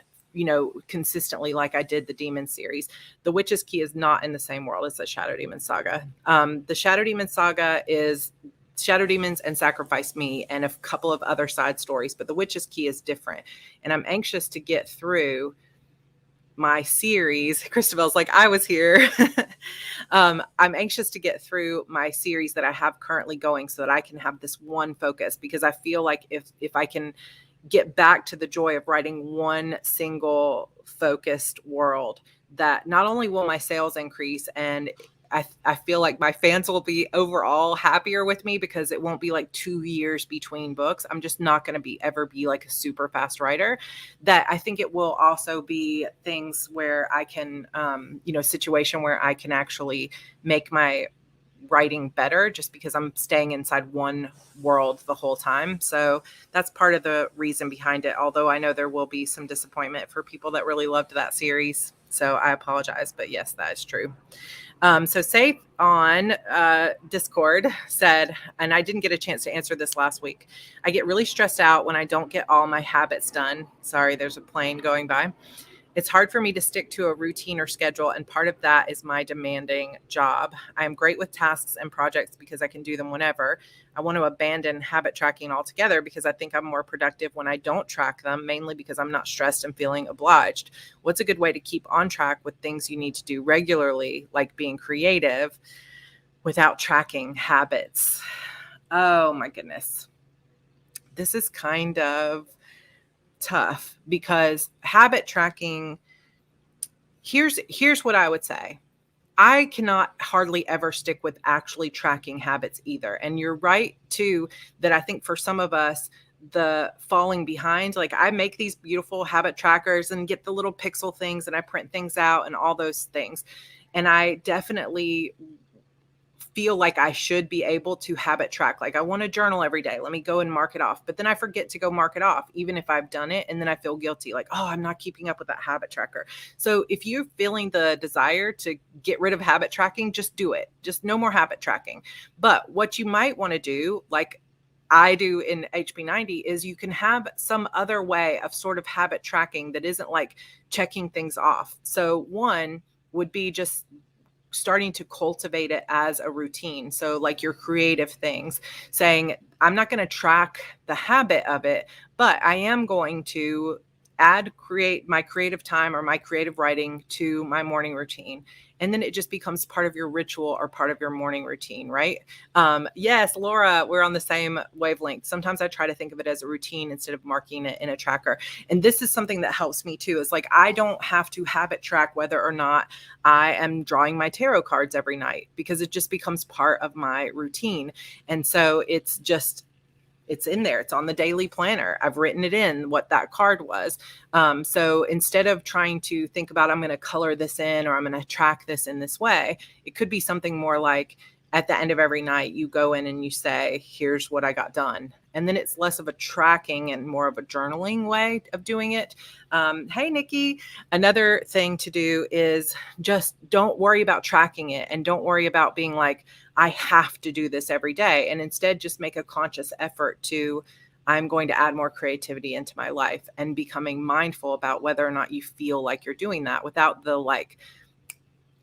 consistently, like I did the Demon series. The Witch's Key is not in the same world as the Shadow Demon Saga. The Shadow Demon Saga is Shadow Demons and Sacrifice Me and a couple of other side stories, but the Witch's Key is different. And I'm anxious to get through my series. Christabelle's like, I was here. I'm anxious to get through my series that I have currently going so that I can have this one focus, because I feel like if I can get back to the joy of writing one single focused world, that not only will my sales increase, and I feel like my fans will be overall happier with me because it won't be like 2 years between books. I'm just not going to ever be like a super fast writer. That I think it will also be things where I can, situation where I can actually make my writing better just because I'm staying inside one world the whole time. So that's part of the reason behind it. Although I know there will be some disappointment for people that really loved that series. So I apologize, but yes, that is true. So Safe on Discord said, and I didn't get a chance to answer this last week, I get really stressed out when I don't get all my habits done. Sorry, there's a plane going by. It's hard for me to stick to a routine or schedule, and part of that is my demanding job. I am great with tasks and projects because I can do them whenever. I want to abandon habit tracking altogether because I think I'm more productive when I don't track them, mainly because I'm not stressed and feeling obliged. What's a good way to keep on track with things you need to do regularly, like being creative, without tracking habits? Oh my goodness. This is kind of tough because habit tracking, here's what I would say. I cannot hardly ever stick with actually tracking habits either. And you're right too, that I think for some of us, the falling behind, like I make these beautiful habit trackers and get the little pixel things and I print things out and all those things. And I definitely feel like I should be able to habit track. Like I want to journal every day. Let me go and mark it off. But then I forget to go mark it off, even if I've done it. And then I feel guilty, like, oh, I'm not keeping up with that habit tracker. So if you're feeling the desire to get rid of habit tracking, just do it. Just no more habit tracking. But what you might want to do, like I do in HB90, is you can have some other way of sort of habit tracking that isn't like checking things off. So one would be just starting to cultivate it as a routine. So like your creative things, saying, I'm not going to track the habit of it, but I am going to create my creative time or my creative writing to my morning routine. And then it just becomes part of your ritual or part of your morning routine, right? Yes, Laura, we're on the same wavelength. Sometimes I try to think of it as a routine instead of marking it in a tracker. And this is something that helps me too. Is like, I don't have to habit track whether or not I am drawing my tarot cards every night, because it just becomes part of my routine. And so it's in there. It's on the daily planner. I've written it in what that card was. So instead of trying to think about, I'm going to color this in or I'm going to track this in this way, it could be something more like, at the end of every night, you go in and you say, here's what I got done. And then it's less of a tracking and more of a journaling way of doing it. Hey, Nikki, another thing to do is just don't worry about tracking it, and don't worry about being like, I have to do this every day. And instead just make a conscious effort to, I'm going to add more creativity into my life, and becoming mindful about whether or not you feel like you're doing that, without the like,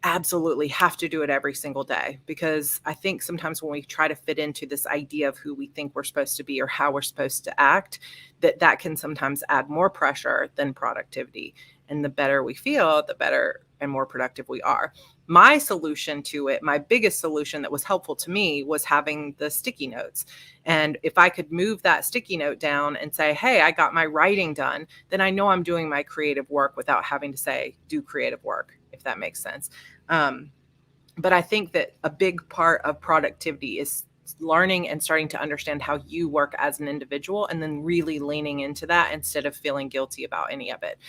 absolutely have to do it every single day. Because I think sometimes when we try to fit into this idea of who we think we're supposed to be or how we're supposed to act, that can sometimes add more pressure than productivity. And the better we feel, the better and more productive we are. My solution to it, my biggest solution that was helpful to me, was having the sticky notes. And if I could move that sticky note down and say, hey, I got my writing done, then I know I'm doing my creative work without having to say, do creative work, if that makes sense. But I think that a big part of productivity is learning and starting to understand how you work as an individual, and then really leaning into that instead of feeling guilty about any of it.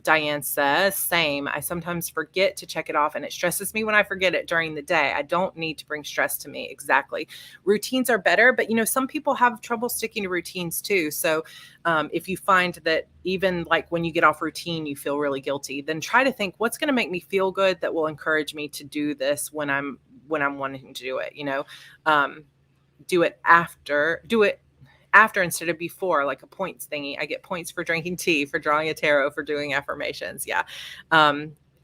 Diane says, same. I sometimes forget to check it off, and it stresses me when I forget it during the day. I don't need to bring stress to me. Exactly. Routines are better, but some people have trouble sticking to routines too. So if you find that even like when you get off routine, you feel really guilty, then try to think, what's going to make me feel good that will encourage me to do this when I'm wanting to do it, do it after instead of before, like a points thingy. I get points for drinking tea, for drawing a tarot, for doing affirmations. Yeah.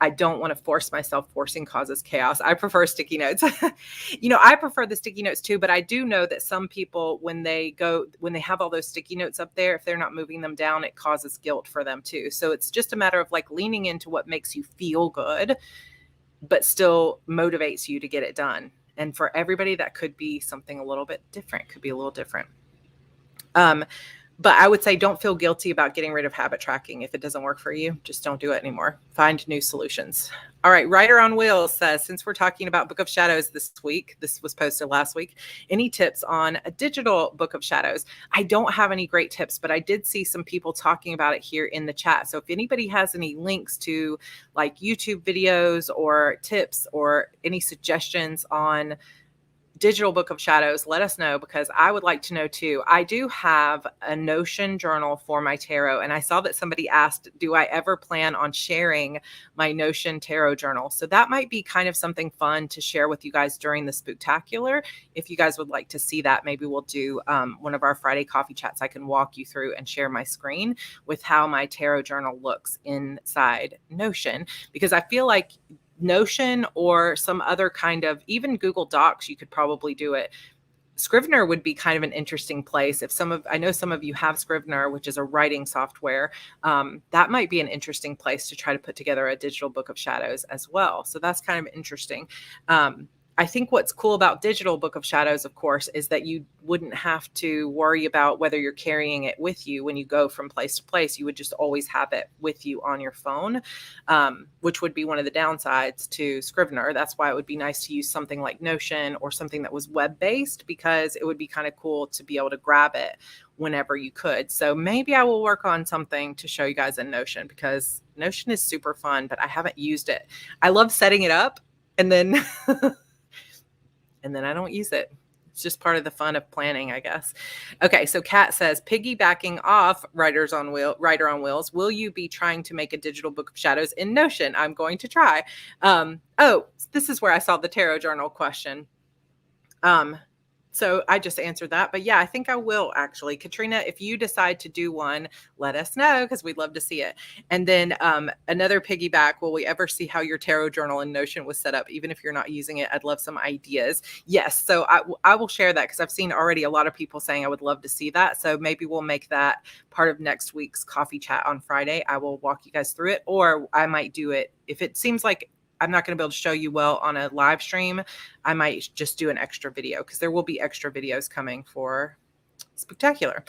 I don't want to force myself. Forcing causes chaos. I prefer sticky notes. I prefer the sticky notes too, but I do know that some people, when they have all those sticky notes up there, if they're not moving them down, it causes guilt for them too. So it's just a matter of like leaning into what makes you feel good, but still motivates you to get it done. And for everybody, that could be something a little bit different, could be a little different. But I would say don't feel guilty about getting rid of habit tracking. If it doesn't work for you, just don't do it anymore. Find new solutions. All right. Writer on Wheels says, since we're talking about Book of Shadows this week, this was posted last week, any tips on a digital Book of Shadows? I don't have any great tips, but I did see some people talking about it here in the chat. So if anybody has any links to like YouTube videos or tips or any suggestions on digital Book of Shadows, let us know, because I would like to know too. I do have a Notion journal for my tarot, and I saw that somebody asked, do I ever plan on sharing my Notion tarot journal? So that might be kind of something fun to share with you guys during the Spooktacular. If you guys would like to see that, maybe we'll do one of our Friday coffee chats. I can walk you through and share my screen with how my tarot journal looks inside Notion, because I feel like Notion or some other kind of, even Google Docs, you could probably do it. Scrivener would be kind of an interesting place. I know some of you have Scrivener, which is a writing software. That might be an interesting place to try to put together a digital Book of Shadows as well. So that's kind of interesting. I think what's cool about digital Book of Shadows, of course, is that you wouldn't have to worry about whether you're carrying it with you when you go from place to place. You would just always have it with you on your phone, which would be one of the downsides to Scrivener. That's why it would be nice to use something like Notion or something that was web-based, because it would be kind of cool to be able to grab it whenever you could. So maybe I will work on something to show you guys in Notion, because Notion is super fun, but I haven't used it. I love setting it up and then and then I don't use it. It's just part of the fun of planning, I guess. Okay, so Kat says, piggybacking off Writer on Wheels, will you be trying to make a digital book of shadows in Notion? I'm going to try. Oh, this is where I saw the tarot journal question. So I just answered that, but yeah, I think I will actually. Katrina, if you decide to do one, let us know because we'd love to see it. And then another piggyback, will we ever see how your tarot journal in Notion was set up? Even if you're not using it, I'd love some ideas. Yes, so I will share that because I've seen already a lot of people saying I would love to see that. So maybe we'll make that part of next week's coffee chat on Friday. I will walk you guys through it, or I might do it if it seems like I'm not going to be able to show you well on a live stream. I might just do an extra video because there will be extra videos coming for Spooktacular.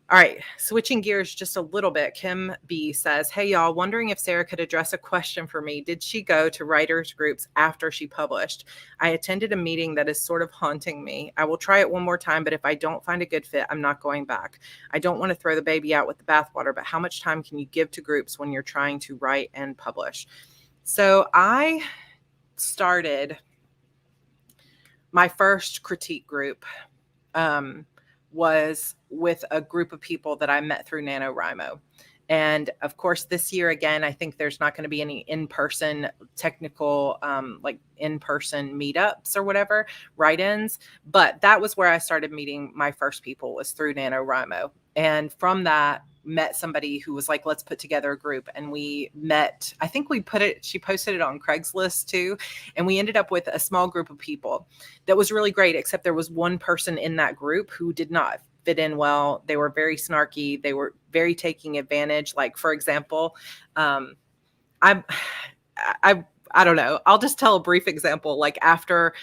All right, switching gears just a little bit. Kim B says, hey y'all, wondering if Sarah could address a question for me. Did she go to writers groups after she published? I attended a meeting that is sort of haunting me. I will try it one more time, but if I don't find a good fit, I'm not going back. I don't want to throw the baby out with the bathwater, but how much time can you give to groups when you're trying to write and publish? So I started my first critique group was with a group of people that I met through NaNoWriMo. And of course, this year, again, I think there's not going to be any in-person technical, like in-person meetups or whatever, write-ins. But that was where I started meeting my first people, was through NaNoWriMo. And from that, met somebody who was like, let's put together a group. And we met, I think she posted it on Craigslist too. And we ended up with a small group of people that was really great, except there was one person in that group who did not fit in well. They were very snarky. They were very taking advantage. Like, for example, I don't know. I'll just tell a brief example. Like after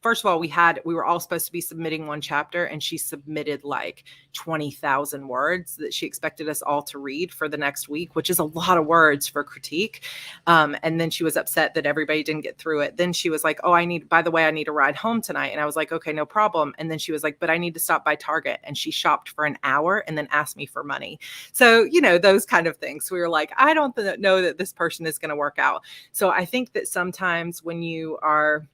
first of all, we were all supposed to be submitting one chapter, and she submitted like 20,000 words that she expected us all to read for the next week, which is a lot of words for critique. And then she was upset that everybody didn't get through it. Then she was like, oh, by the way, I need a ride home tonight. And I was like, okay, no problem. And then she was like, but I need to stop by Target. And she shopped for an hour and then asked me for money. So, those kind of things. We were like, I don't know that this person is going to work out. So I think that sometimes when you are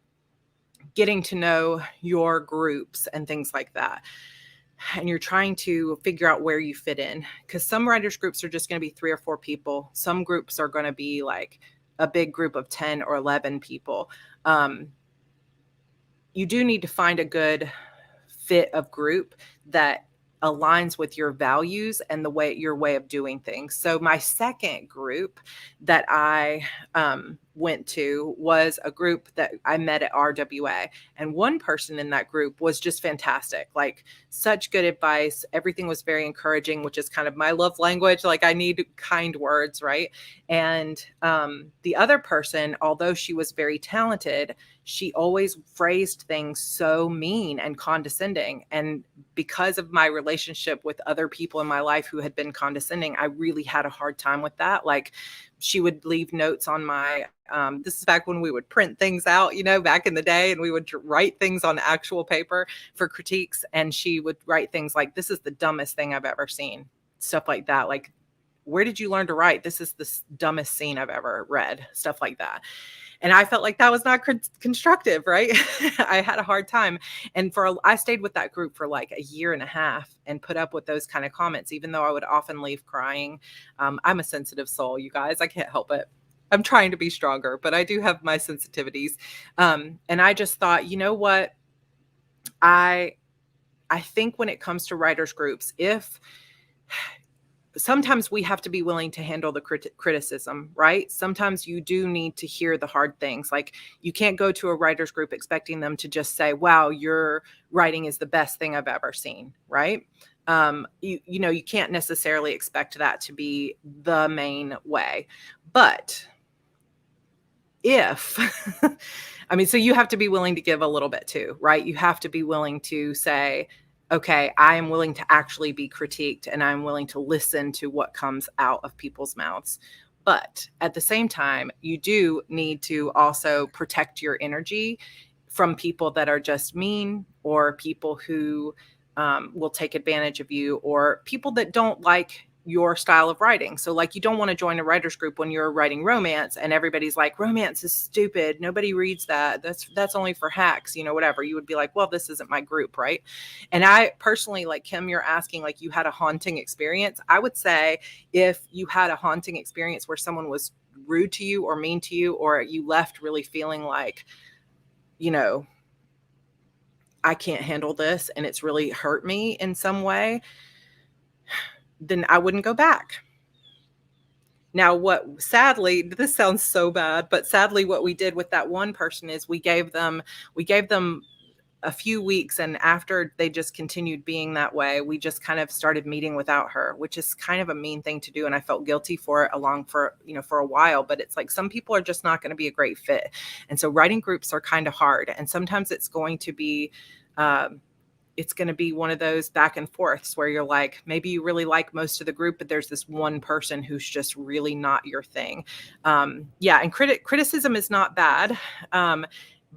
getting to know your groups and things like that, and you're trying to figure out where you fit in, because some writers groups are just going to be 3 or 4 people. Some groups are going to be like a big group of 10 or 11 people. You do need to find a good fit of group that aligns with your values and your way of doing things. So my second group that I went to was a group that I met at RWA, and one person in that group was just fantastic. Like, such good advice. Everything was very encouraging, which is kind of my love language. Like, I need kind words, right? And the other person, although she was very talented, she always phrased things so mean and condescending. And because of my relationship with other people in my life who had been condescending, I really had a hard time with that. Like, she would leave notes on my, this is back when we would print things out, back in the day, and we would write things on actual paper for critiques. And she would write things like, this is the dumbest thing I've ever seen. Stuff like that. Like, where did you learn to write? This is the dumbest scene I've ever read. Stuff like that. And I felt like that was not constructive, right? I had a hard time. And I stayed with that group for like a year and a half and put up with those kind of comments, even though I would often leave crying. I'm a sensitive soul, you guys. I can't help it. I'm trying to be stronger, but I do have my sensitivities. And I just thought, you know what? I think when it comes to writers groups, sometimes we have to be willing to handle the criticism, right? Sometimes you do need to hear the hard things. Like, you can't go to a writer's group expecting them to just say, wow, your writing is the best thing I've ever seen, right? You can't necessarily expect that to be the main way. But so you have to be willing to give a little bit too, right? You have to be willing to say, okay, I am willing to actually be critiqued, and I'm willing to listen to what comes out of people's mouths. But at the same time, you do need to also protect your energy from people that are just mean, or people who will take advantage of you, or people that don't like your style of writing. So like, you don't want to join a writer's group when you're writing romance and everybody's like, romance is stupid, nobody reads that, that's only for hacks, whatever. You would be like, well, this isn't my group, right? And I personally, like Kim, you're asking like you had a haunting experience. I would say if you had a haunting experience where someone was rude to you or mean to you, or you left really feeling like, I can't handle this and it's really hurt me in some way, then I wouldn't go back. Now, sadly, this sounds so bad, but sadly what we did with that one person is we gave them a few weeks, and after they just continued being that way, we just kind of started meeting without her, which is kind of a mean thing to do. And I felt guilty for it for a while, but it's like, some people are just not going to be a great fit. And so writing groups are kind of hard. And sometimes it's going to be, one of those back and forths where you're like, maybe you really like most of the group, but there's this one person who's just really not your thing. And criticism is not bad.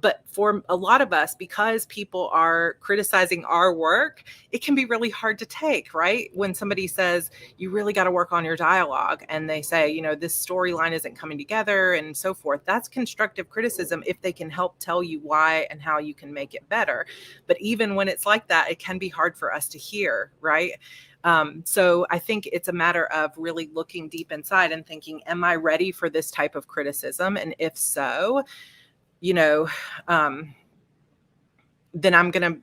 But for a lot of us, because people are criticizing our work, it can be really hard to take, right? When somebody says, you really got to work on your dialogue, and they say, this storyline isn't coming together and so forth. That's constructive criticism if they can help tell you why and how you can make it better. But even when it's like that, it can be hard for us to hear, right? So I think it's a matter of really looking deep inside and thinking, am I ready for this type of criticism? And if so, then I'm going to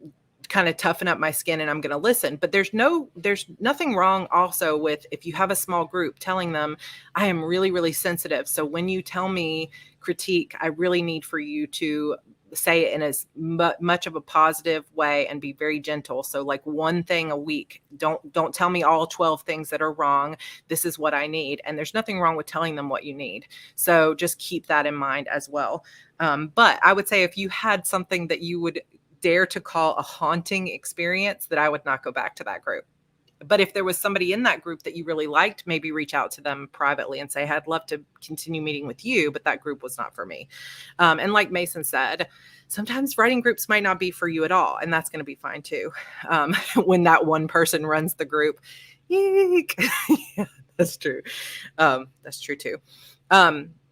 kind of toughen up my skin and I'm going to listen. But there's nothing wrong also with, if you have a small group, telling them, I am really, really sensitive. So when you tell me critique, I really need for you to say it in as much of a positive way and be very gentle. So like one thing a week, don't tell me all 12 things that are wrong. This is what I need. And there's nothing wrong with telling them what you need. So just keep that in mind as well. But I would say if you had something that you would dare to call a haunting experience, that I would not go back to that group. But if there was somebody in that group that you really liked, maybe reach out to them privately and say, I'd love to continue meeting with you, but that group was not for me. And like Mason said, sometimes writing groups might not be for you at all. And that's going to be fine too. When that one person runs the group. Eek. Yeah, that's true. That's true too.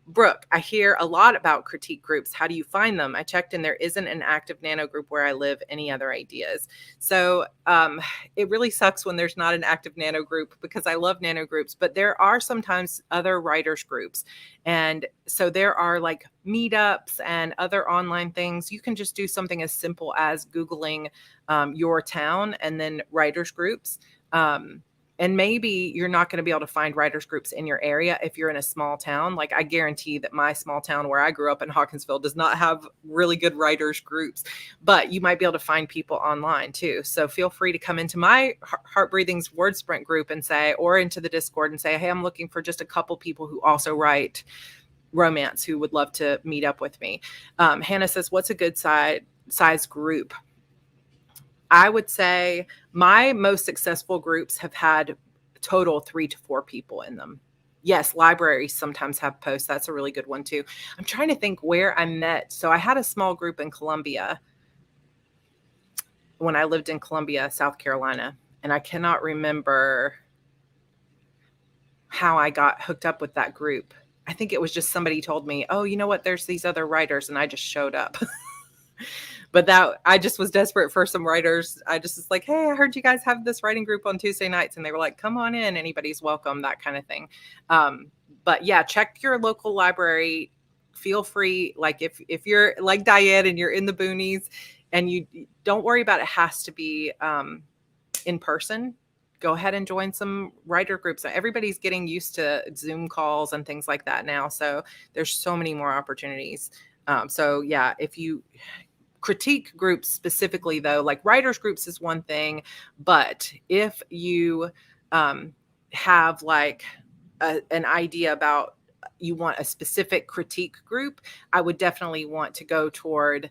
Brooke, I hear a lot about critique groups. How do you find them? I checked and there isn't an active nano group where I live. Any other ideas? So it really sucks when there's not an active nano group, because I love nano groups, but there are sometimes other writers groups. And so there are like meetups and other online things. You can just do something as simple as Googling your town and then writers groups. And maybe you're not going to be able to find writers groups in your area if you're in a small town. Like I guarantee that my small town where I grew up in Hawkinsville does not have really good writers groups, but you might be able to find people online too. So feel free to come into my Heart Breathing's Word Sprint group and say, or into the Discord and say, hey, I'm looking for just a couple people who also write romance who would love to meet up with me. Hannah says, what's a good size group? I would say my most successful groups have had total 3 to 4 people in them. Yes, libraries sometimes have posts. That's a really good one too. I'm trying to think where I met. So I had a small group in Columbia when I lived in Columbia, South Carolina, and I cannot remember how I got hooked up with that group. I think it was just somebody told me, oh, you know what? There's these other writers, and I just showed up. But I just was desperate for some writers. I just was like, hey, I heard you guys have this writing group on Tuesday nights. And they were like, come on in. Anybody's welcome, that kind of thing. But yeah, check your local library. Feel free. Like if you're like Diane and you're in the boonies and you don't worry about it has to be in person, go ahead and join some writer groups. Everybody's getting used to Zoom calls and things like that now. So there's so many more opportunities. So yeah, if you critique groups specifically though, like writers groups is one thing, but if you have like an idea about you want a specific critique group, I would definitely want to go toward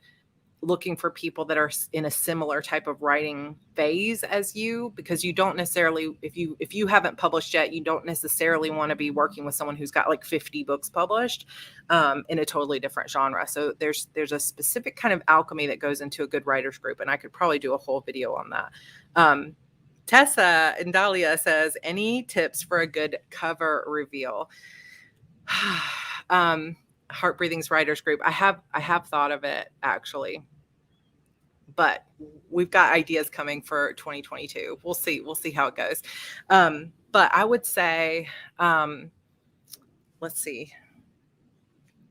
looking for people that are in a similar type of writing phase as you, because you don't necessarily, if you haven't published yet, you don't necessarily want to be working with someone who's got like 50 books published in a totally different genre. So there's a specific kind of alchemy that goes into a good writers group, and I could probably do a whole video on that. Tessa and Dahlia says, any tips for a good cover reveal? Heart Breathing's writers group. I have thought of it actually, but we've got ideas coming for 2022. We'll see how it goes. But I would say, let's see.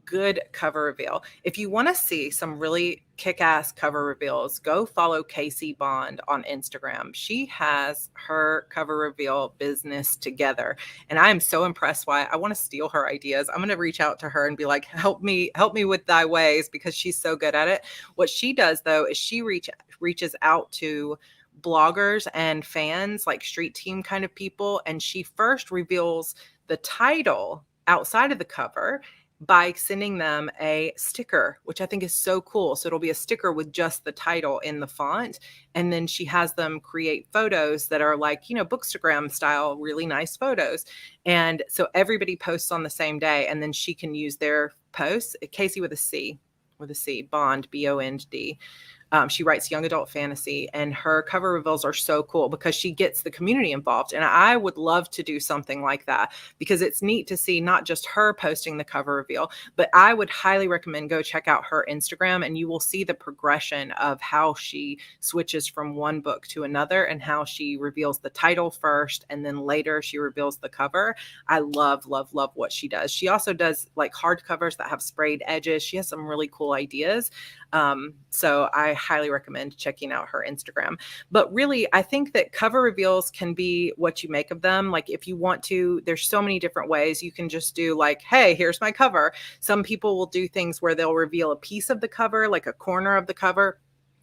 Good cover reveal. If you want to see some really kick-ass cover reveals, go follow Casey Bond on Instagram. She has her cover reveal business together, and I am so impressed by it. I want to steal her ideas. I'm going to reach out to her and be like, help me with thy ways, because she's so good at it. What she does though is she reaches out to bloggers and fans, like street team kind of people, and she first reveals the title outside of the cover by sending them a sticker, which I think is so cool. So it'll be a sticker with just the title in the font. And then she has them create photos that are like, Bookstagram style, really nice photos. And so everybody posts on the same day, and then she can use their posts. Casey with a C, Bond, B-O-N-D. She writes young adult fantasy, and her cover reveals are so cool because she gets the community involved. And I would love to do something like that, because it's neat to see not just her posting the cover reveal, but I would highly recommend go check out her Instagram, and you will see the progression of how she switches from one book to another and how she reveals the title first, and then later she reveals the cover. I love, love, love what she does. She also does like hardcovers that have sprayed edges. She has some really cool ideas. So I highly recommend checking out her Instagram. But really, I think that cover reveals can be what you make of them. Like if you want to, there's so many different ways. You can just do like, hey, here's my cover. Some people will do things where they'll reveal a piece of the cover, like a corner of the cover,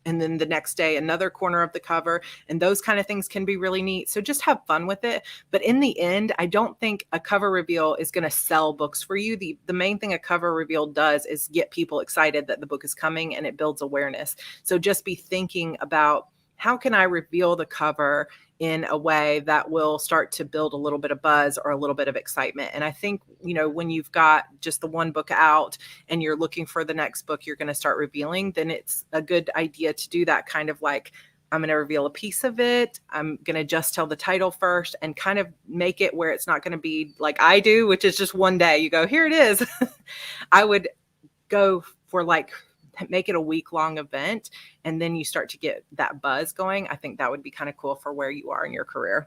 and then the next day another corner of the cover, and those kind of things can be really neat. So just have fun with it. But in the end, I don't think a cover reveal is going to sell books for you. The main thing a cover reveal does is get people excited that the book is coming, and it builds awareness. So just be thinking about, how can I reveal the cover in a way that will start to build a little bit of buzz or a little bit of excitement? And I think, when you've got just the one book out and you're looking for the next book you're going to start revealing, then it's a good idea to do that kind of like, I'm going to reveal a piece of it. I'm going to just tell the title first and kind of make it where it's not going to be like I do, which is just one day you go, here it is. I would go for like, make it a week-long event, and then you start to get that buzz going. I think that would be kind of cool for where you are in your career.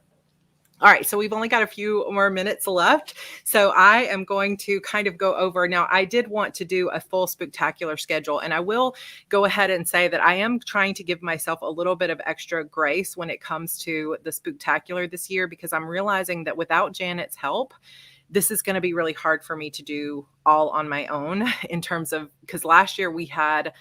All right, so we've only got a few more minutes left. So I am going to kind of go over. Now, I did want to do a full Spooktacular schedule, and I will go ahead and say that I am trying to give myself a little bit of extra grace when it comes to the Spooktacular this year, because I'm realizing that without Janet's help, this is going to be really hard for me to do all on my own, in terms of, because last year we had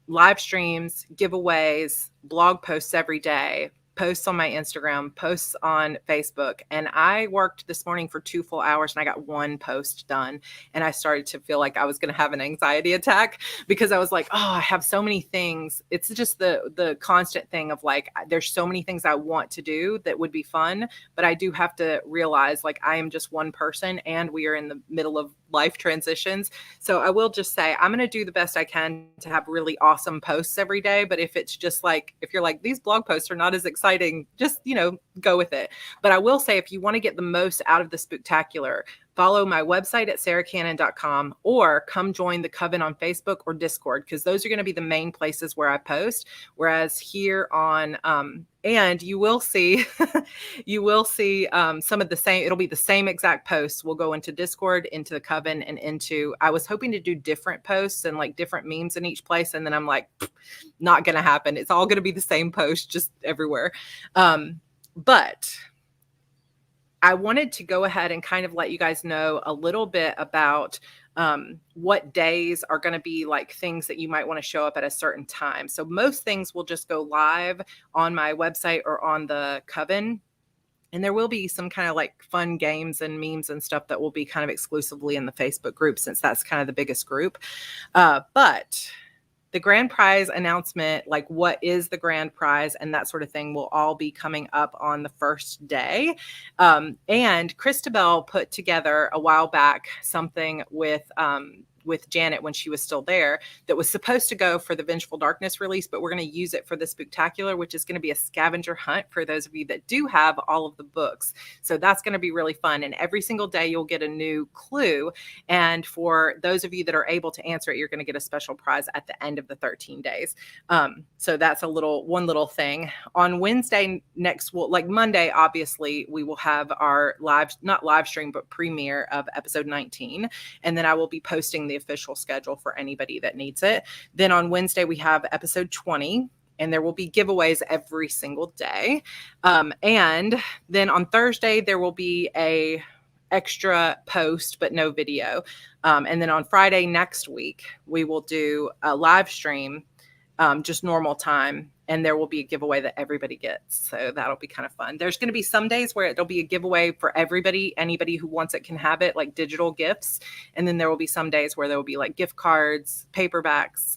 live streams, giveaways, blog posts every day, posts on my Instagram, posts on Facebook. And I worked this morning for 2 full hours and I got one post done. And I started to feel like I was going to have an anxiety attack, because I was like, oh, I have so many things. It's just the constant thing of like, there's so many things I want to do that would be fun, but I do have to realize like I am just one person and we are in the middle of life transitions. So I will just say, I'm going to do the best I can to have really awesome posts every day. But if it's just like, if you're like, these blog posts are not as exciting, just, go with it. But I will say, if you want to get the most out of the Spooktacular, follow my website at sarahcannon.com, or come join the Coven on Facebook or Discord, because those are going to be the main places where I post. Whereas here on, and you will see, some of the same, it'll be the same exact posts. We'll go into Discord, into the Coven, and into, I was hoping to do different posts and like different memes in each place. And then I'm like, not going to happen. It's all going to be the same post, just everywhere. But I wanted to go ahead and kind of let you guys know a little bit about what days are going to be like things that you might want to show up at a certain time. So most things will just go live on my website or on the Coven. And there will be some kind of like fun games and memes and stuff that will be kind of exclusively in the Facebook group, since that's kind of the biggest group. But the grand prize announcement, like what is the grand prize and that sort of thing, will all be coming up on the first day. And Christabelle put together a while back something with with Janet when she was still there that was supposed to go for the Vengeful Darkness release, but we're going to use it for the Spooktacular, which is going to be a scavenger hunt for those of you that do have all of the books. So that's going to be really fun. And every single day you'll get a new clue. And for those of you that are able to answer it, you're going to get a special prize at the end of the 13 days. So that's one little thing. On Wednesday like Monday, obviously, we will have our not live stream, but premiere of episode 19. And then I will be posting the official schedule for anybody that needs it. Then on Wednesday, we have episode 20. And there will be giveaways every single day. And then on Thursday, there will be a extra post, but no video. And then on Friday next week, we will do a live stream, just normal time. And there will be a giveaway that everybody gets. So that'll be kind of fun. There's going to be some days where it'll be a giveaway for everybody. Anybody who wants it can have it, like digital gifts. And then there will be some days where there will be like gift cards, paperbacks.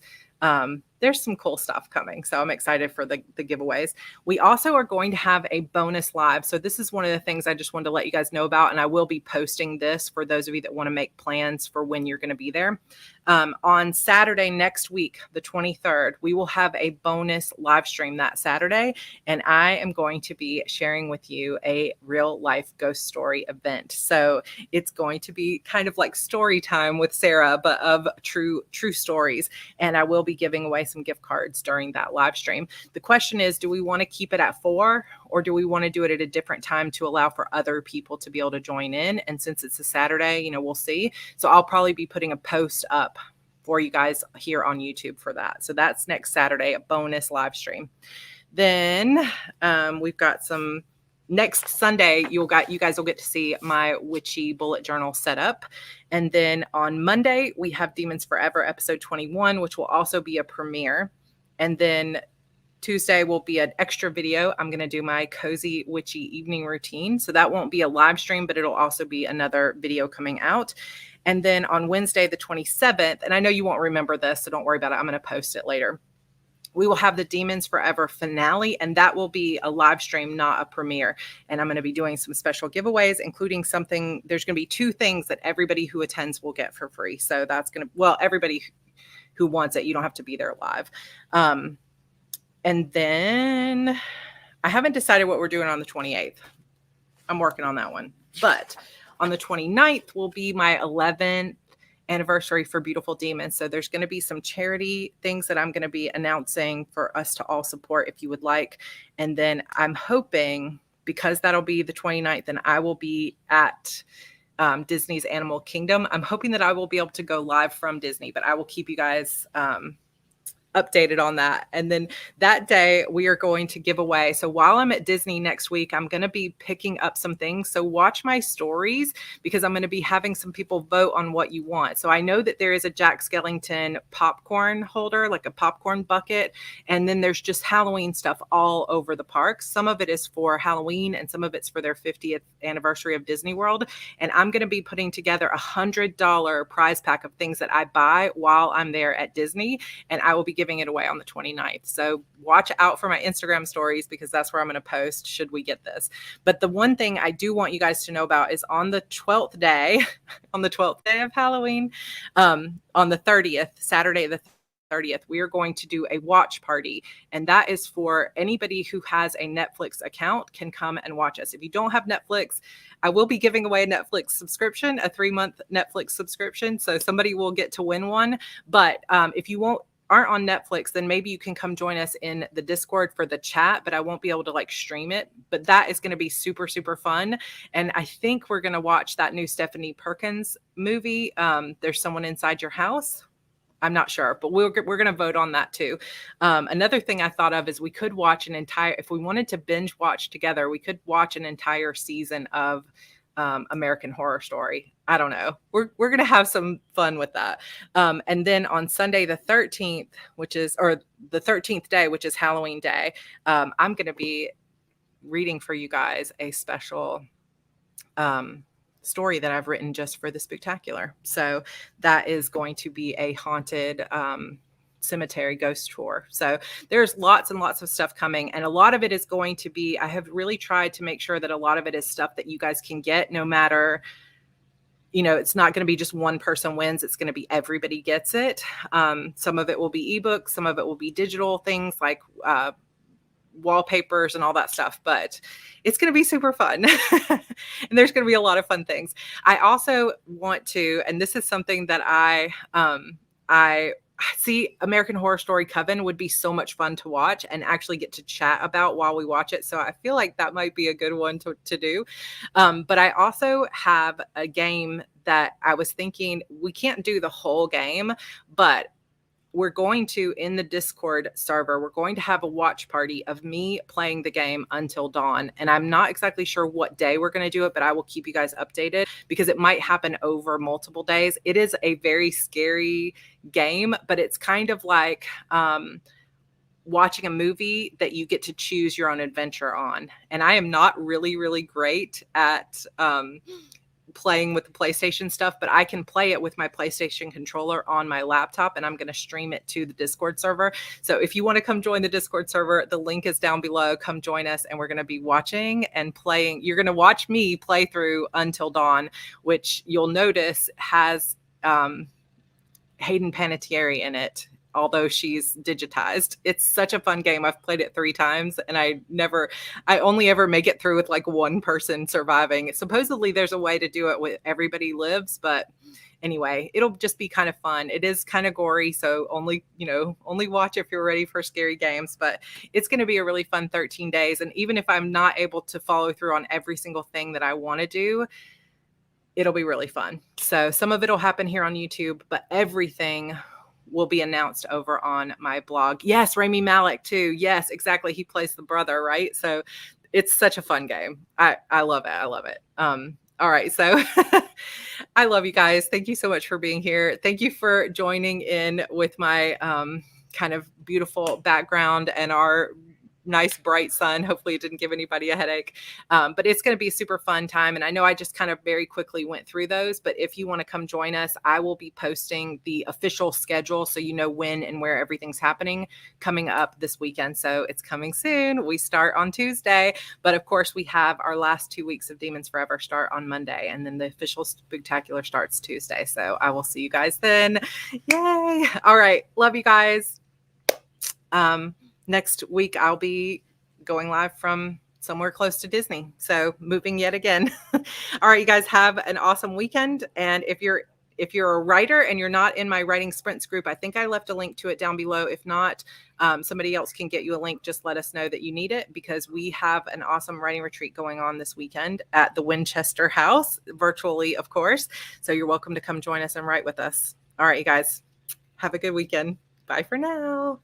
There's some cool stuff coming. So I'm excited for the giveaways. We also are going to have a bonus live. So this is one of the things I just wanted to let you guys know about. And I will be posting this for those of you that want to make plans for when you're going to be there. On Saturday next week, the 23rd, we will have a bonus live stream that Saturday. And I am going to be sharing with you a real life ghost story event. So it's going to be kind of like story time with Sarah, but of true stories. And I will be giving away some gift cards during that live stream. The question is, do we want to keep it at 4 or do we want to do it at a different time to allow for other people to be able to join in? And since it's a Saturday, we'll see. So I'll probably be putting a post up for you guys here on YouTube for that. So that's next Saturday, a bonus live stream. Then we've got some next Sunday, you guys will get to see my witchy bullet journal setup. And then on Monday, we have Demons Forever episode 21, which will also be a premiere. And then Tuesday will be an extra video. I'm going to do my cozy witchy evening routine. So that won't be a live stream, but it'll also be another video coming out. And then on Wednesday, the 27th, and I know you won't remember this, so don't worry about it. I'm going to post it later. We will have the Demons Forever finale, and that will be a live stream, not a premiere. And I'm going to be doing some special giveaways, including there's going to be 2 things that everybody who attends will get for free. So that's going to, everybody who wants it, you don't have to be there live. And then I haven't decided what we're doing on the 28th. I'm working on that one. But on the 29th will be my 11th anniversary for Beautiful Demons. So there's going to be some charity things that I'm going to be announcing for us to all support if you would like. And then I'm hoping, because that'll be the 29th and I will be at Disney's Animal Kingdom, I'm hoping that I will be able to go live from Disney, but I will keep you guys updated on that. And then that day we are going to give away. So while I'm at Disney next week, I'm going to be picking up some things. So watch my stories because I'm going to be having some people vote on what you want. So I know that there is a Jack Skellington popcorn holder, like a popcorn bucket. And then there's just Halloween stuff all over the park. Some of it is for Halloween and some of it's for their 50th anniversary of Disney World. And I'm going to be putting together $100 prize pack of things that I buy while I'm there at Disney. And I will be giving it away on the 29th. So watch out for my Instagram stories because that's where I'm going to post should we get this. But the one thing I do want you guys to know about is on the 12th day, on the 12th day of Halloween, on the 30th, Saturday the 30th, we are going to do a watch party. And that is for anybody who has a Netflix account can come and watch us. If you don't have Netflix, I will be giving away a Netflix subscription, a 3-month Netflix subscription. So somebody will get to win one. But if you aren't on Netflix, then maybe you can come join us in the Discord for the chat, but I won't be able to stream it. But that is going to be super, super fun. And I think we're going to watch that new Stephanie Perkins movie. There's Someone Inside Your House. I'm not sure, but we're going to vote on that too. Another thing I thought of is we could watch if we wanted to binge watch together, we could watch an entire season of American Horror Story. I don't know. We're going to have some fun with that. And then on Sunday, the 13th, the 13th day, which is Halloween day, I'm going to be reading for you guys a special story that I've written just for the Spooktacular. So that is going to be a haunted cemetery ghost tour. So there's lots and lots of stuff coming. And a lot of it is going to be, I have really tried to make sure that a lot of it is stuff that you guys can get no matter, it's not going to be just one person wins. It's going to be everybody gets it. Some of it will be ebooks. Some of it will be digital things like wallpapers and all that stuff, but it's going to be super fun. And there's going to be a lot of fun things. I also want to, and this is something that I see, American Horror Story Coven would be so much fun to watch and actually get to chat about while we watch it. So I feel like that might be a good one to do. But I also have a game that I was thinking we can't do the whole game, but we're going to, in the Discord server, we're going to have a watch party of me playing the game until dawn. And I'm not exactly sure what day we're going to do it, but I will keep you guys updated because it might happen over multiple days. It is a very scary game, but it's kind of like watching a movie that you get to choose your own adventure on. And I am not really, really great at playing with the PlayStation stuff, but I can play it with my PlayStation controller on my laptop, and I'm going to stream it to the Discord server. So if you want to come join the Discord server, the link is down below. Come join us, and we're going to be watching and playing. You're going to watch me play through Until Dawn, which you'll notice has Hayden Panettiere in it, although she's digitized. It's such a fun game. I've played it 3 times and I only ever make it through with like one person surviving. Supposedly there's a way to do it with everybody lives, but anyway, it'll just be kind of fun. It is kind of gory, so only watch if you're ready for scary games, but it's going to be a really fun 13 days. And even if I'm not able to follow through on every single thing that I want to do, it'll be really fun. So some of it'll happen here on YouTube, but everything will be announced over on my blog. Yes, Rami Malek too. Yes, exactly. He plays the brother, right? So it's such a fun game. I love it. I love it. All right. So I love you guys. Thank you so much for being here. Thank you for joining in with my kind of beautiful background and our nice bright sun. Hopefully it didn't give anybody a headache, but it's going to be a super fun time. And I know I just kind of very quickly went through those, but if you want to come join us, I will be posting the official schedule so you know when and where everything's happening coming up this weekend. So it's coming soon. We start on Tuesday, but of course we have our last 2 weeks of Demons Forever start on Monday, and then the official Spooktacular starts Tuesday. So I will see you guys then. Yay. All right. Love you guys. Next week, I'll be going live from somewhere close to Disney. So moving yet again. All right, you guys have an awesome weekend. And if you're a writer and you're not in my writing sprints group, I think I left a link to it down below. If not, somebody else can get you a link. Just let us know that you need it, because we have an awesome writing retreat going on this weekend at the Winchester House, virtually, of course. So you're welcome to come join us and write with us. All right, you guys, have a good weekend. Bye for now.